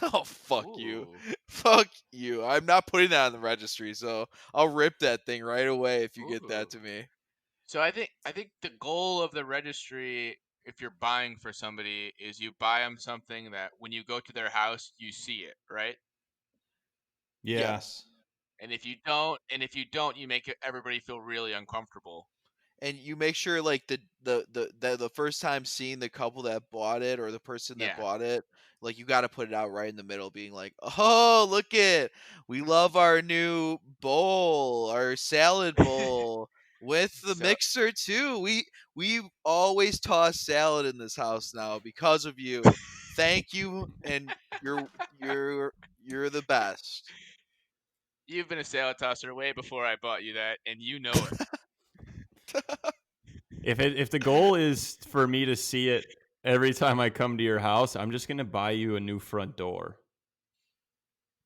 Oh, fuck you. Fuck you. I'm not putting that on the registry, so I'll rip that thing right away if you get that to me. So I think the goal of the registry, if you're buying for somebody, is you buy them something that when you go to their house, you see it, right? Yeah. Yes. And if you don't, you make everybody feel really uncomfortable. And you make sure, like, the first time seeing the couple that bought it or the person that bought it, like, you got to put it out right in the middle, being like, oh, look it, we love our new bowl, our salad bowl with the mixer too. We always toss salad in this house now because of you. Thank you, and you're the best. You've been a salad tosser way before I bought you that, and you know it. If the goal is for me to see it every time I come to your house, I'm just gonna buy you a new front door.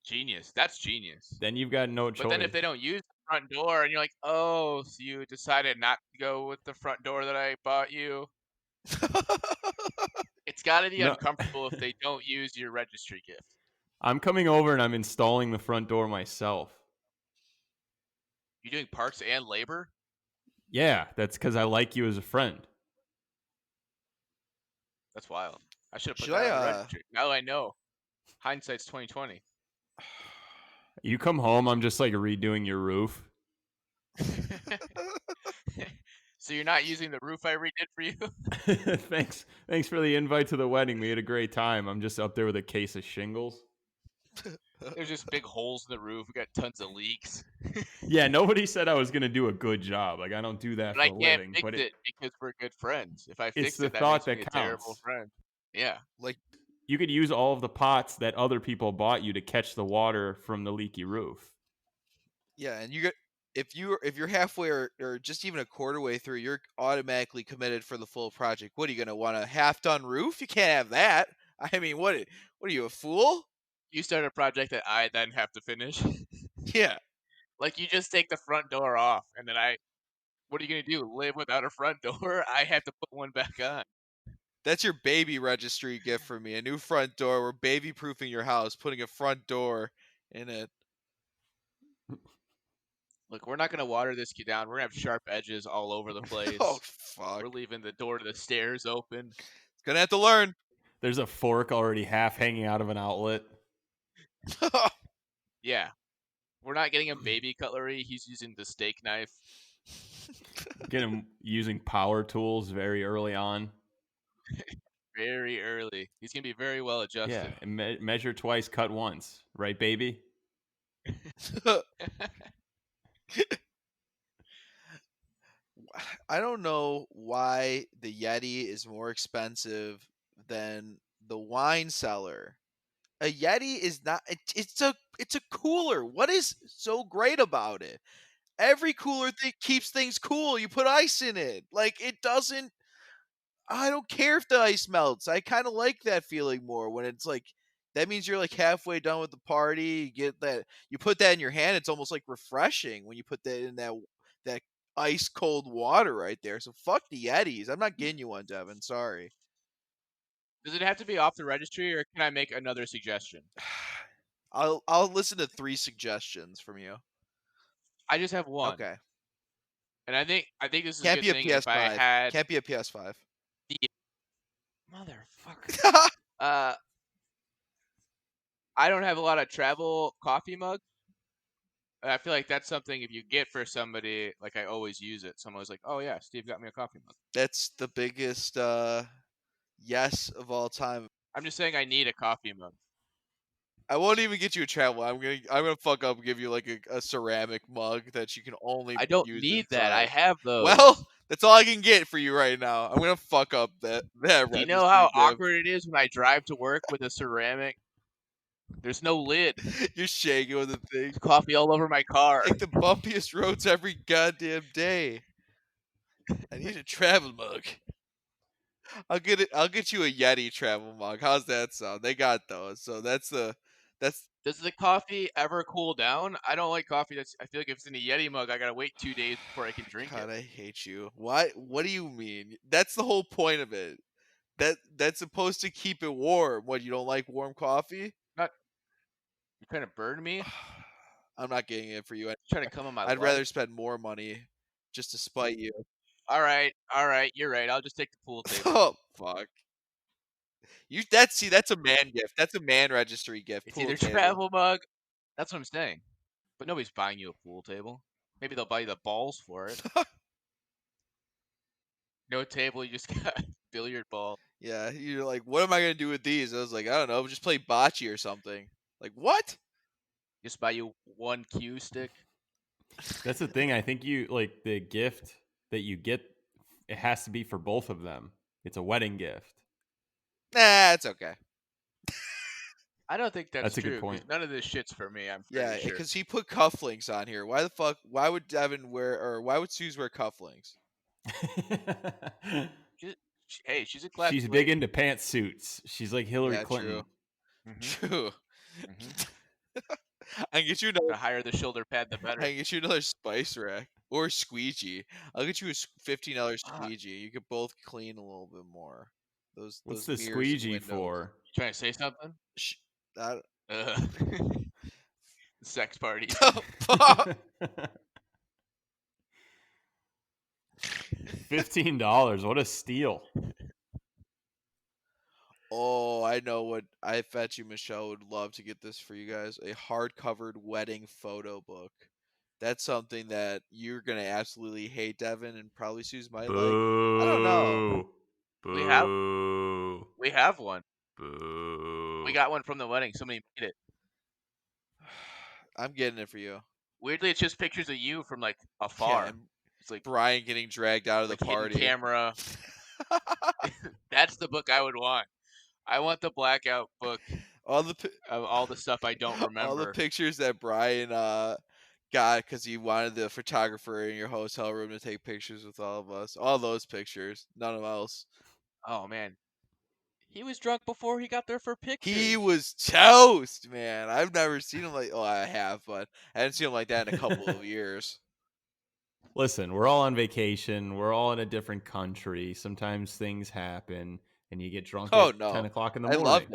Genius. That's genius. Then you've got no choice. But then if they don't use the front door and you're like, oh, so you decided not to go with the front door that I bought you, it's got to be uncomfortable if they don't use your registry gift. I'm coming over and I'm installing the front door myself. You doing parts and labor? Yeah, that's because I like you as a friend. That's wild. I should have put that on the registry. Now I know. Hindsight's 2020. You come home, I'm just like redoing your roof. So you're not using the roof I redid for you? Thanks for the invite to the wedding. We had a great time. I'm just up there with a case of shingles. There's just big holes in the roof. We got tons of leaks. Yeah, nobody said I was gonna do a good job. Like, I don't do that for a living. I can't fix it because we're good friends. If I fix it, that makes me a terrible friend. Yeah. Like, you could use all of the pots that other people bought you to catch the water from the leaky roof. Yeah, and if you're halfway or just even a quarter way through, you're automatically committed for the full project. What are you gonna want, a half done roof? You can't have that. I mean, what are you, a fool? You start a project that I then have to finish. Yeah. Like, you just take the front door off, and then what are you gonna do? Live without a front door? I have to put one back on. That's your baby registry gift for me. A new front door. We're baby proofing your house, putting a front door in it. Look, we're not gonna water this kid down. We're gonna have sharp edges all over the place. Oh fuck! We're leaving the door to the stairs open. It's gonna have to learn. There's a fork already half hanging out of an outlet. Yeah. We're not getting him baby cutlery. He's using the steak knife. Get him using power tools very early on. Very early. He's going to be very well adjusted. Yeah, and measure twice, cut once. Right, baby? I don't know why the Yeti is more expensive than the wine cellar. A Yeti is not. It's a cooler. What is so great about it? Every cooler thing keeps things cool. You put ice in it. Like, it doesn't. I don't care if the ice melts. I kind of like that feeling more when it's like that means you're like halfway done with the party. You get that. You put that in your hand. It's almost like refreshing when you put that in that ice cold water right there. So fuck the Yetis. I'm not getting you one, Devin. Sorry. Does it have to be off the registry, or can I make another suggestion? I'll listen to 3 suggestions from you. I just have one. Okay. And I think this is Can't a be good a thing if I PS5. had Can't be a PS5. Motherfucker. I don't have a lot of travel coffee mugs. I feel like that's something if you get for somebody, like I always use it. Someone's like, "Oh yeah, Steve got me a coffee mug." That's the biggest yes of all time. I'm just saying I need a coffee mug. I won't even get you a travel. I'm gonna fuck up and give you like a ceramic mug that you can only. I don't use need inside. that. I have those. Well, that's all I can get for you right now. I'm gonna fuck up that. Do you know how awkward it is when I drive to work with a ceramic? There's no lid. You're shaking with the thing. There's coffee all over my car. Take the bumpiest roads every goddamn day. I need a travel mug. I'll get you a Yeti travel mug. How's that sound? They got those. So that's. Does the coffee ever cool down? I don't like coffee I feel like if it's in a Yeti mug, I gotta wait 2 days before I can drink God, it. I hate you. Why? What do you mean? That's the whole point of it. That's supposed to keep it warm. What, you don't like warm coffee? You're trying to burn me? I'm not getting it for you. Trying to come on my I'd rather spend more money just to spite you. All right, you're right. I'll just take the pool table. Oh fuck. That's a man gift. That's a man registry gift. It's either travel mug. That's what I'm saying. But nobody's buying you a pool table. Maybe they'll buy you the balls for it. No table, you just got a billiard ball. Yeah, you're like, what am I gonna do with these? I was like, I don't know, just play bocce or something. Like, what? Just buy you one cue stick. That's the thing. I think the gift that you get, it has to be for both of them. It's a wedding gift. Nah, it's okay. I don't think that's a true. Good point. None of this shit's for me. I'm yeah, sure. because he put cufflinks on here. Why the fuck? Why would Devin wear, or why would Suze wear cufflinks? Hey, she's a classy She's big into pantsuits. She's like Hillary Clinton. True. I can get you another. The higher the shoulder pad, the better. I can get you another spice rack or squeegee. I'll get you a $15 squeegee. You could both clean a little bit more. What's those the squeegee for? You trying to say something? Sex party. $15. What a steal. Oh, I know what. I bet you Michelle would love to get this for you guys. A hard-covered wedding photo book. That's something that you're going to absolutely hate, Devin, and probably Suze might like. I don't know. Boo. We have one. Boo. We got one from the wedding. Somebody made it. I'm getting it for you. Weirdly, it's just pictures of you from like afar. Yeah, it's like Brian getting dragged out of the party. Camera. That's the book I would want. I want the blackout book. Of all the stuff I don't remember. All the pictures that Brian got because he wanted the photographer in your hotel room to take pictures with all of us. All those pictures. None of else. Oh, man. He was drunk before he got there for pictures. He was toast, man. I've never seen him like... Oh, I have, but I haven't seen him like that in a couple of years. Listen, we're all on vacation. We're all in a different country. Sometimes things happen, and you get drunk at 10 o'clock in the morning.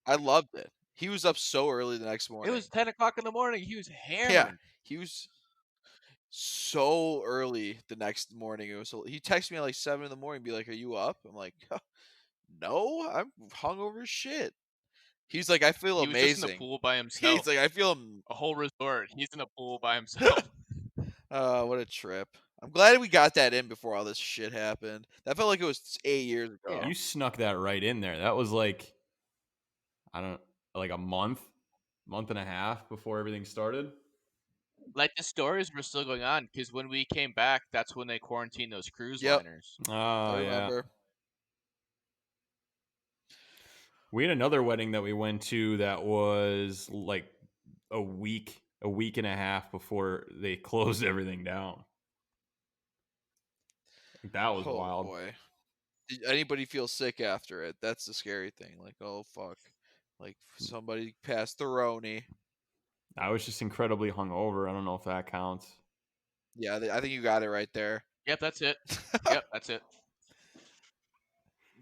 I loved it. He was up so early the next morning. It was 10 o'clock in the morning. He was hammered. Yeah, he was... so early the next morning. He texted me at like 7 in the morning, be like, "Are you up?" I'm like, "No, I'm hungover as shit." He's like, "I feel He was just in the amazing." pool by himself. He's like, "I feel a whole resort. He's in a pool by himself. what a trip." I'm glad we got that in before all this shit happened. That felt like it was 8 years ago. Yeah. You snuck that right in there. That was like, like a month and a half before everything started. Like the stories were still going on because when we came back, that's when they quarantined those cruise Yep. liners. Oh, I yeah. remember. We had another wedding that we went to that was like a week and a half before they closed everything down. That was wild. Boy. Did anybody feel sick after it? That's the scary thing. Like, oh fuck. Like somebody passed the Roni. I was just incredibly hungover. I don't know if that counts. Yeah, I think you got it right there. Yep, that's it. Yep, that's it.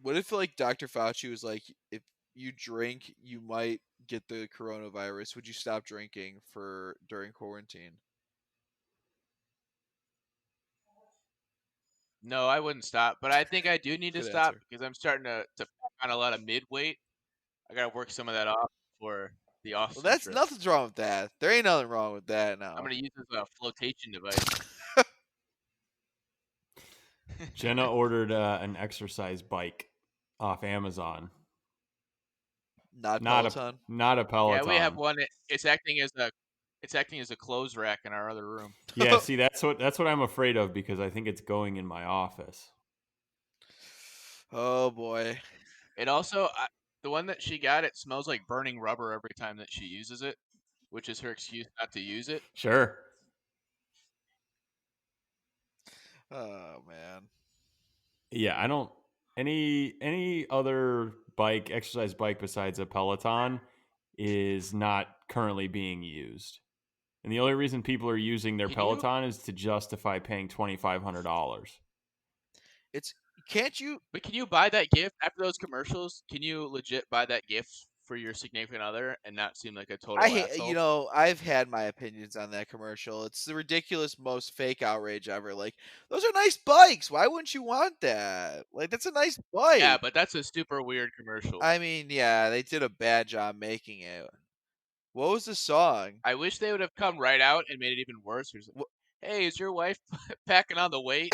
What if like Dr. Fauci was like, if you drink, you might get the coronavirus? Would you stop drinking during quarantine? No, I wouldn't stop, but I think I do need to Good stop answer. because I'm starting to pack on a lot of mid weight. I gotta work some of that off for the Austin Well, trip. nothing's wrong with that. There ain't nothing wrong with that now. I'm gonna use this as a flotation device. Jenna ordered an exercise bike off Amazon. Not Peloton. Not a Peloton. Yeah, we have one. It's acting as a clothes rack in our other room. Yeah, see, that's what I'm afraid of because I think it's going in my office. Oh boy. It also, the one that she got, it smells like burning rubber every time that she uses it, which is her excuse not to use it. Sure. Oh man. Yeah, I don't any other exercise bike besides a Peloton is not currently being used. And the only reason people are using their Peloton is to justify paying $2,500. But can you buy that gift after those commercials? Can you legit buy that gift for your significant other and not seem like a total asshole? I've had my opinions on that commercial. It's the ridiculous, most fake outrage ever. Like, those are nice bikes. Why wouldn't you want that? Like, that's a nice bike. Yeah, but that's a super weird commercial. I mean, yeah, they did a bad job making it. What was the song? I wish they would have come right out and made it even worse. Hey, is your wife packing on the weight?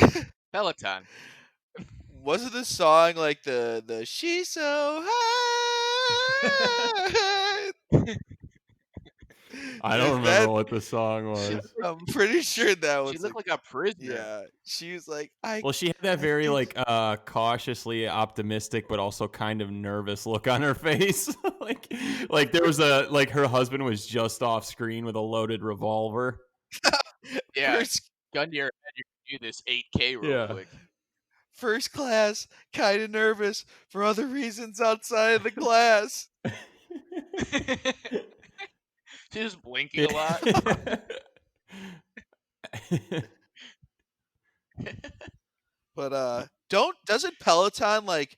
Peloton. Wasn't the song like the she's so high? I don't remember what the song was. I'm pretty sure that was. She looked like a prisoner. Yeah, she was like, Well, she had that very cautiously optimistic, but also kind of nervous look on her face. like there was her husband was just off screen with a loaded revolver. Yeah, gun to your head. You can do this 8K real quick. First class, kind of nervous for other reasons outside of the class. She's just blinking a lot. But doesn't Peloton like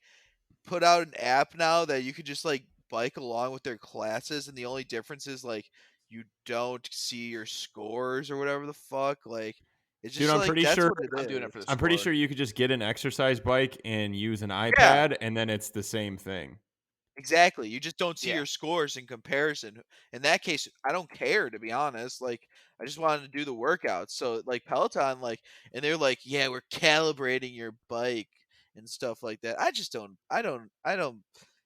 put out an app now that you could just like bike along with their classes, and the only difference is like you don't see your scores or whatever the fuck? Like, it's just I'm like pretty that's sure what it is. I'm doing it for the I'm pretty sport. sure you could just get an exercise bike and use an iPad, and then it's the same thing. Exactly. You just don't see your scores in comparison. In that case, I don't care, to be honest. Like, I just wanted to do the workouts. So like Peloton, and they're like, yeah, we're calibrating your bike and stuff like that. I don't.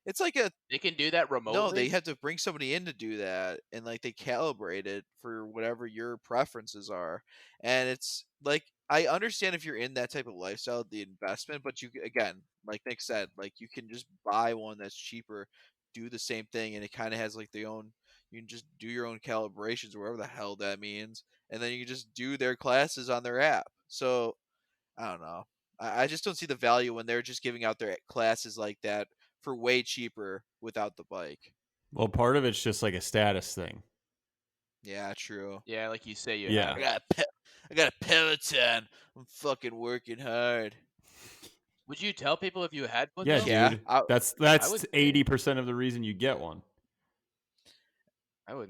It's like they can do that remotely. No, they have to bring somebody in to do that, and like they calibrate it for whatever your preferences are. And it's like, I understand if you're in that type of lifestyle, the investment, but again, like Nick said, like you can just buy one that's cheaper, do the same thing, and it kind of has like you can just do your own calibrations, whatever the hell that means, and then you can just do their classes on their app. So I don't know. I just don't see the value when they're just giving out their classes like that for way cheaper without the bike. Well, part of it's just like a status thing. Yeah, true. Yeah, like you say, I got a Peloton. I'm fucking working hard. Would you tell people if you had one? Yeah, though? dude. That's 80% of the reason you get one.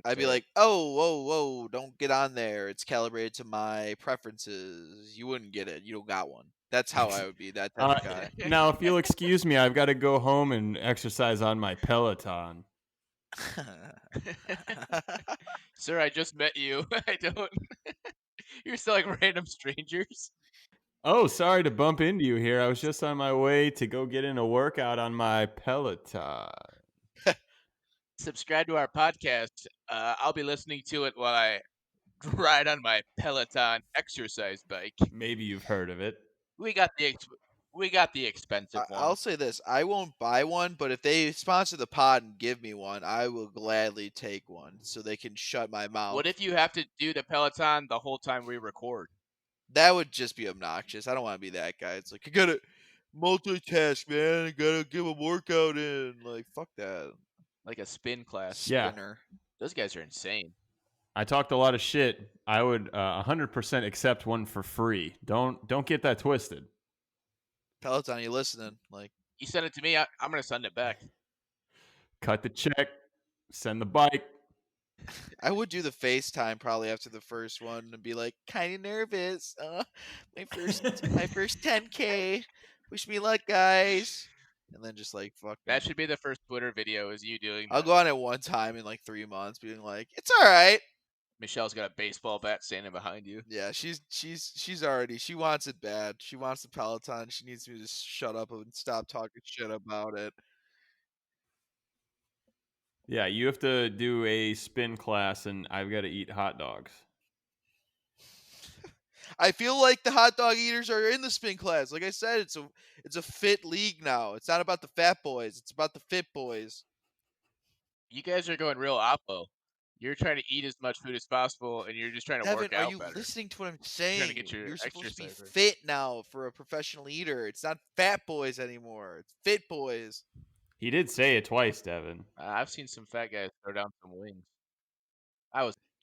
I'd be like, oh, whoa, don't get on there. It's calibrated to my preferences. You wouldn't get it. You don't got one. That's how I would be. That type of guy. Now, if you'll excuse me, I've got to go home and exercise on my Peloton. Sir, I just met you. I don't. You're still like random strangers. Oh, sorry to bump into you here. I was just on my way to go get in a workout on my Peloton. Subscribe to our podcast. I'll be listening to it while I ride on my Peloton exercise bike. Maybe you've heard of it. We got the expensive one. I'll say this: I won't buy one, but if they sponsor the pod and give me one, I will gladly take one, so they can shut my mouth. What if you have to do the Peloton the whole time we record? That would just be obnoxious. I don't want to be that guy. It's like, I gotta multitask, man. I gotta give a workout in. Like, fuck that. Like a spin class. Spinner. Yeah. Those guys are insane. I talked a lot of shit. I would 100% accept one for free. Don't get that twisted. Peloton, you listening? Like, you send it to me, I'm gonna send it back. Cut the check. Send the bike. I would do the FaceTime probably after the first one and be like, kind of nervous. My first 10K. Wish me luck, guys. And then just like, fuck. That should be the first Twitter video, is you doing that. I'll go on it one time in like 3 months, being like, it's all right. Michelle's got a baseball bat standing behind you. Yeah, she's already, she wants it bad. She wants the Peloton. She needs me to just shut up and stop talking shit about it. Yeah, you have to do a spin class, and I've got to eat hot dogs. I feel like the hot dog eaters are in the spin class. Like I said, it's a fit league now. It's not about the fat boys. It's about the fit boys. You guys are going real oppo. You're trying to eat as much food as possible, and you're just trying to Devin, work out better. Are you listening to what I'm saying? You're supposed to be fit now for a professional eater. It's not fat boys anymore. It's fit boys. He did say it twice, Devin. I've seen some fat guys throw down some wings.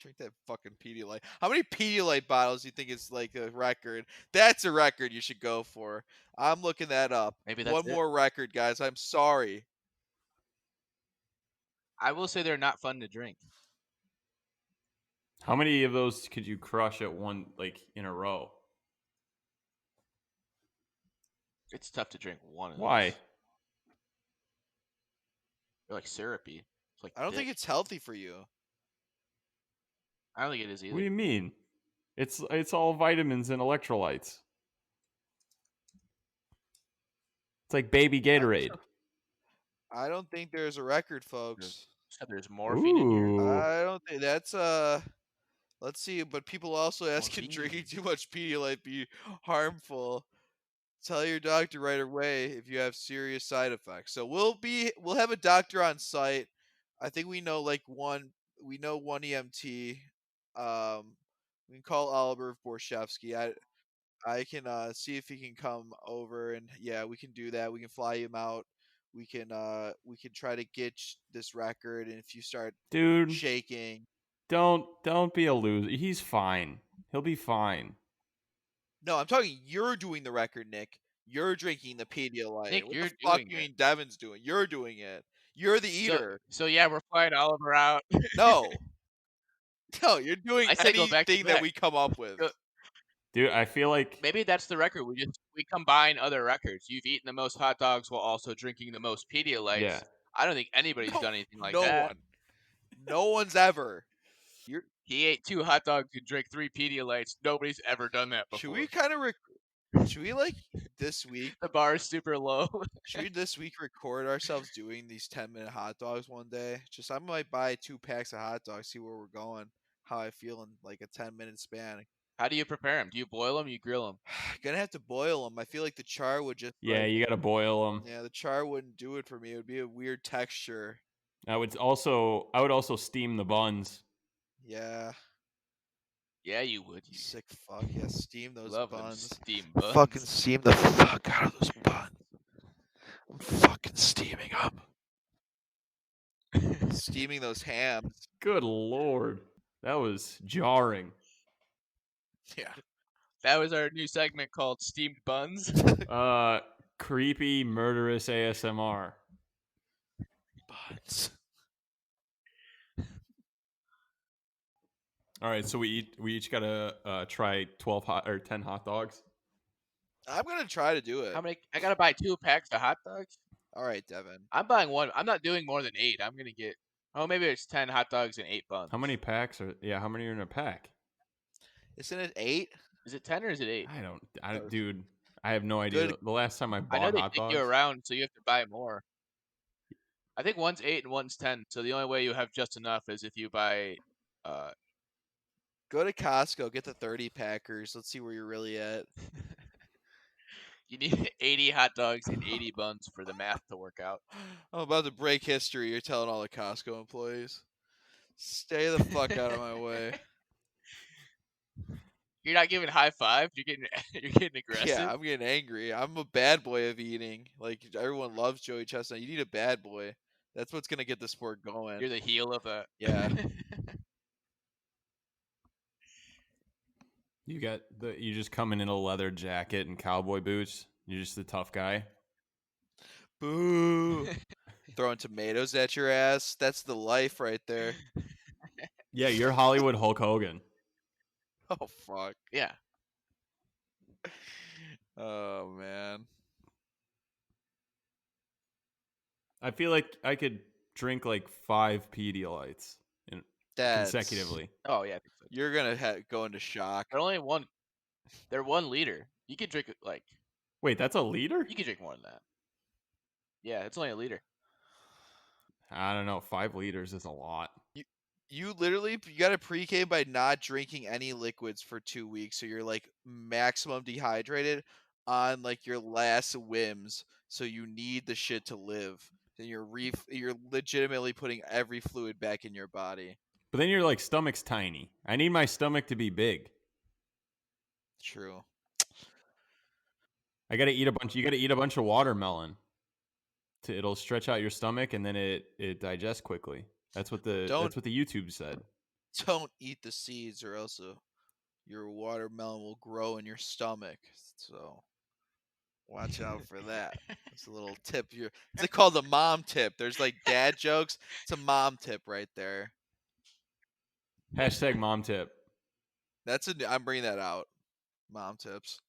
Drink that fucking Pedialyte. How many Pedialyte bottles do you think is like a record? That's a record you should go for. I'm looking that up. Maybe that's one more record, guys. I'm sorry. I will say they're not fun to drink. How many of those could you crush at one, like in a row? It's tough to drink one of those. Why? They're like syrupy. It's like I don't think it's healthy for you. I don't think it is either. What do you mean? It's all vitamins and electrolytes. It's like baby Gatorade. I don't think there's a record, folks. There's morphine in here. I don't think that's let's see, but people also ask, can drinking too much Pedialyte be harmful? Tell your doctor right away if you have serious side effects. So we'll have a doctor on site. I think we know one EMT. We can call Oliver Borshevsky. I can see if he can come over, and yeah, we can do that. We can fly him out. We can try to get this record, and if you start shaking, don't be a loser. He's fine. He'll be fine. No, I'm talking. You're doing the record, Nick. You're drinking the Pedialyte. Nick, what you're the fuck doing you it. mean Devin's doing? You're doing it. You're the eater. So yeah, we're flying Oliver out. No, you're doing anything that we come up with. Dude, I feel like maybe that's the record. We combine other records. You've eaten the most hot dogs while also drinking the most Pedialytes. Yeah. I don't think anybody's done anything like that. No one's ever. He ate 2 hot dogs and drank 3 Pedialytes. Nobody's ever done that before. Should we kind of should we this week? The bar is super low. Should we this week record ourselves doing these 10-minute hot dogs one day? Just I might buy 2 packs of hot dogs, see where we're going, how I feel in like a 10-minute span. How do you prepare them? Do you boil them? You grill them? Gonna have to boil them. I feel like the char would just. Yeah, you gotta boil them. Yeah, the char wouldn't do it for me. It would be a weird texture. I would also steam the buns. Yeah. Yeah, you would. You sick fuck. Yeah, steam those buns. Steam buns. Fucking steam the fuck out of those buns. I'm fucking steaming them. Steaming those hams. Good lord. That was jarring. Yeah. That was our new segment called Steamed Buns. Creepy, murderous ASMR. Buns. All right, so we each gotta try 10 hot dogs. I'm gonna try to do it. How many? I gotta buy 2 packs of hot dogs. All right, Devin. I'm buying 1. I'm not doing more than 8. I'm gonna get. Oh, maybe it's 10 hot dogs and 8 buns. How many packs are? Yeah, how many are in a pack? Isn't it 8? Is it 10 or is it 8? Dude, I have no idea. The last time I I bought know they hot take dogs. you around, so you have to buy more. I think one's 8 and one's 10. So the only way you have just enough is if you buy. Go to Costco, get the 30 packers. Let's see where you're really at. You need 80 hot dogs and 80 buns for the math to work out. I'm about to break history. You're telling all the Costco employees. Stay the fuck out of my way. You're not giving high five. You're getting aggressive. Yeah, I'm getting angry. I'm a bad boy of eating. Like everyone loves Joey Chestnut. You need a bad boy. That's what's gonna get the sport going. You're the heel of the. Yeah. You just come in a leather jacket and cowboy boots. You're just the tough guy. Boo. Throwing tomatoes at your ass. That's the life right there. Yeah, you're Hollywood Hulk Hogan. Oh fuck. Yeah. Oh man. I feel like I could drink like 5 Pedialites consecutively. Oh yeah. I think so. You're gonna go into shock. They're only one. They're 1 liter. You could drink like. Wait, that's a liter? You could drink more than that. Yeah, it's only a liter. I don't know. 5 liters is a lot. You got to pre-K by not drinking any liquids for 2 weeks, so you're like maximum dehydrated on like your last whims. So you need the shit to live. Then you're legitimately putting every fluid back in your body. But then your stomach's tiny. I need my stomach to be big. True. You gotta eat a bunch of watermelon. It'll stretch out your stomach and then it digests quickly. That's what the YouTube said. Don't eat the seeds or else your watermelon will grow in your stomach. So watch out for that. It's a little tip. It's called the mom tip. There's like dad jokes. It's a mom tip right there. Hashtag mom tip. I'm bringing that out. Mom tips.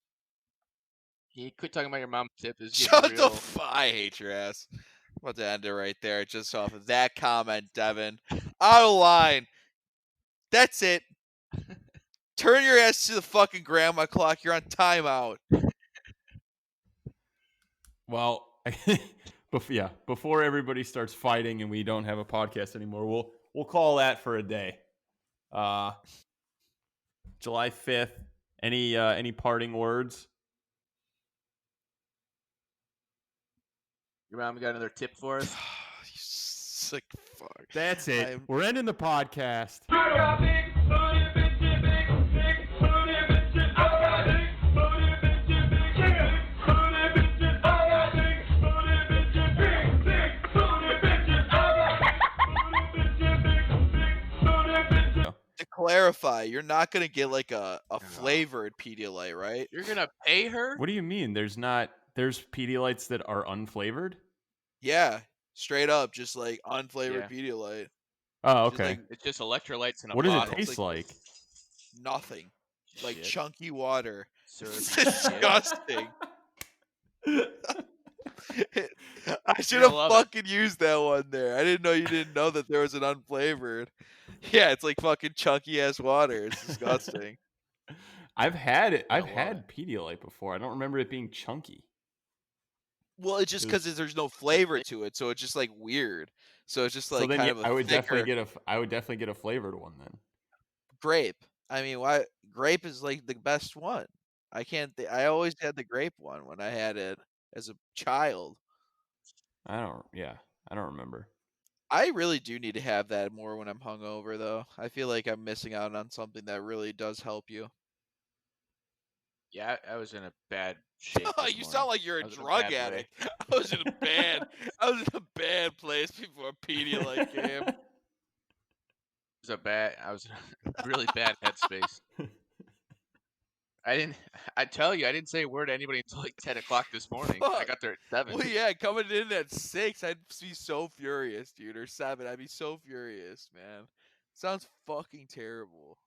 You quit talking about your mom tip. Shut the fuck! I hate your ass. I'm about to end it right there, just off of that comment, Devin. Out of line. That's it. Turn your ass to the fucking grandma clock. You're on timeout. Well, before everybody starts fighting and we don't have a podcast anymore, we'll call that for a day. July 5th. Any parting words? Your mom got another tip for us? You sick fuck. That's it. We're ending the podcast. To clarify, you're not gonna get like a flavored Pedialyte, right? You're gonna pay her? What do you mean? There's Pedialites that are unflavored? Yeah, straight up, just like unflavored Pedialyte. Oh, okay. It's just electrolytes in a bottle. bottle. What does it taste like? Nothing. Like Shit. chunky water. It's disgusting. I should have fucking used that one there. I didn't know you didn't know that there was an unflavored. Yeah, it's like fucking chunky ass water. It's disgusting. I've had it. I've had Pedialyte before. I don't remember it being chunky. Well, it's just because there's no flavor to it, so it's just like weird. So it's just like kind of a I would thicker... definitely get a flavored one then. Grape. I mean, why? Grape is like the best one. I always had the grape one when I had it as a child. I don't remember. I really do need to have that more when I'm hungover, though. I feel like I'm missing out on something that really does help you. Yeah, I was in a bad shape. You sound like you're a drug addict. I was in a bad place before Pedialyte came. I was in a really bad headspace. I didn't say a word to anybody until like 10 o'clock this morning. I got there at 7. Well, yeah, coming in at 6, I'd be so furious, dude. Or 7, I'd be so furious, man. Sounds fucking terrible.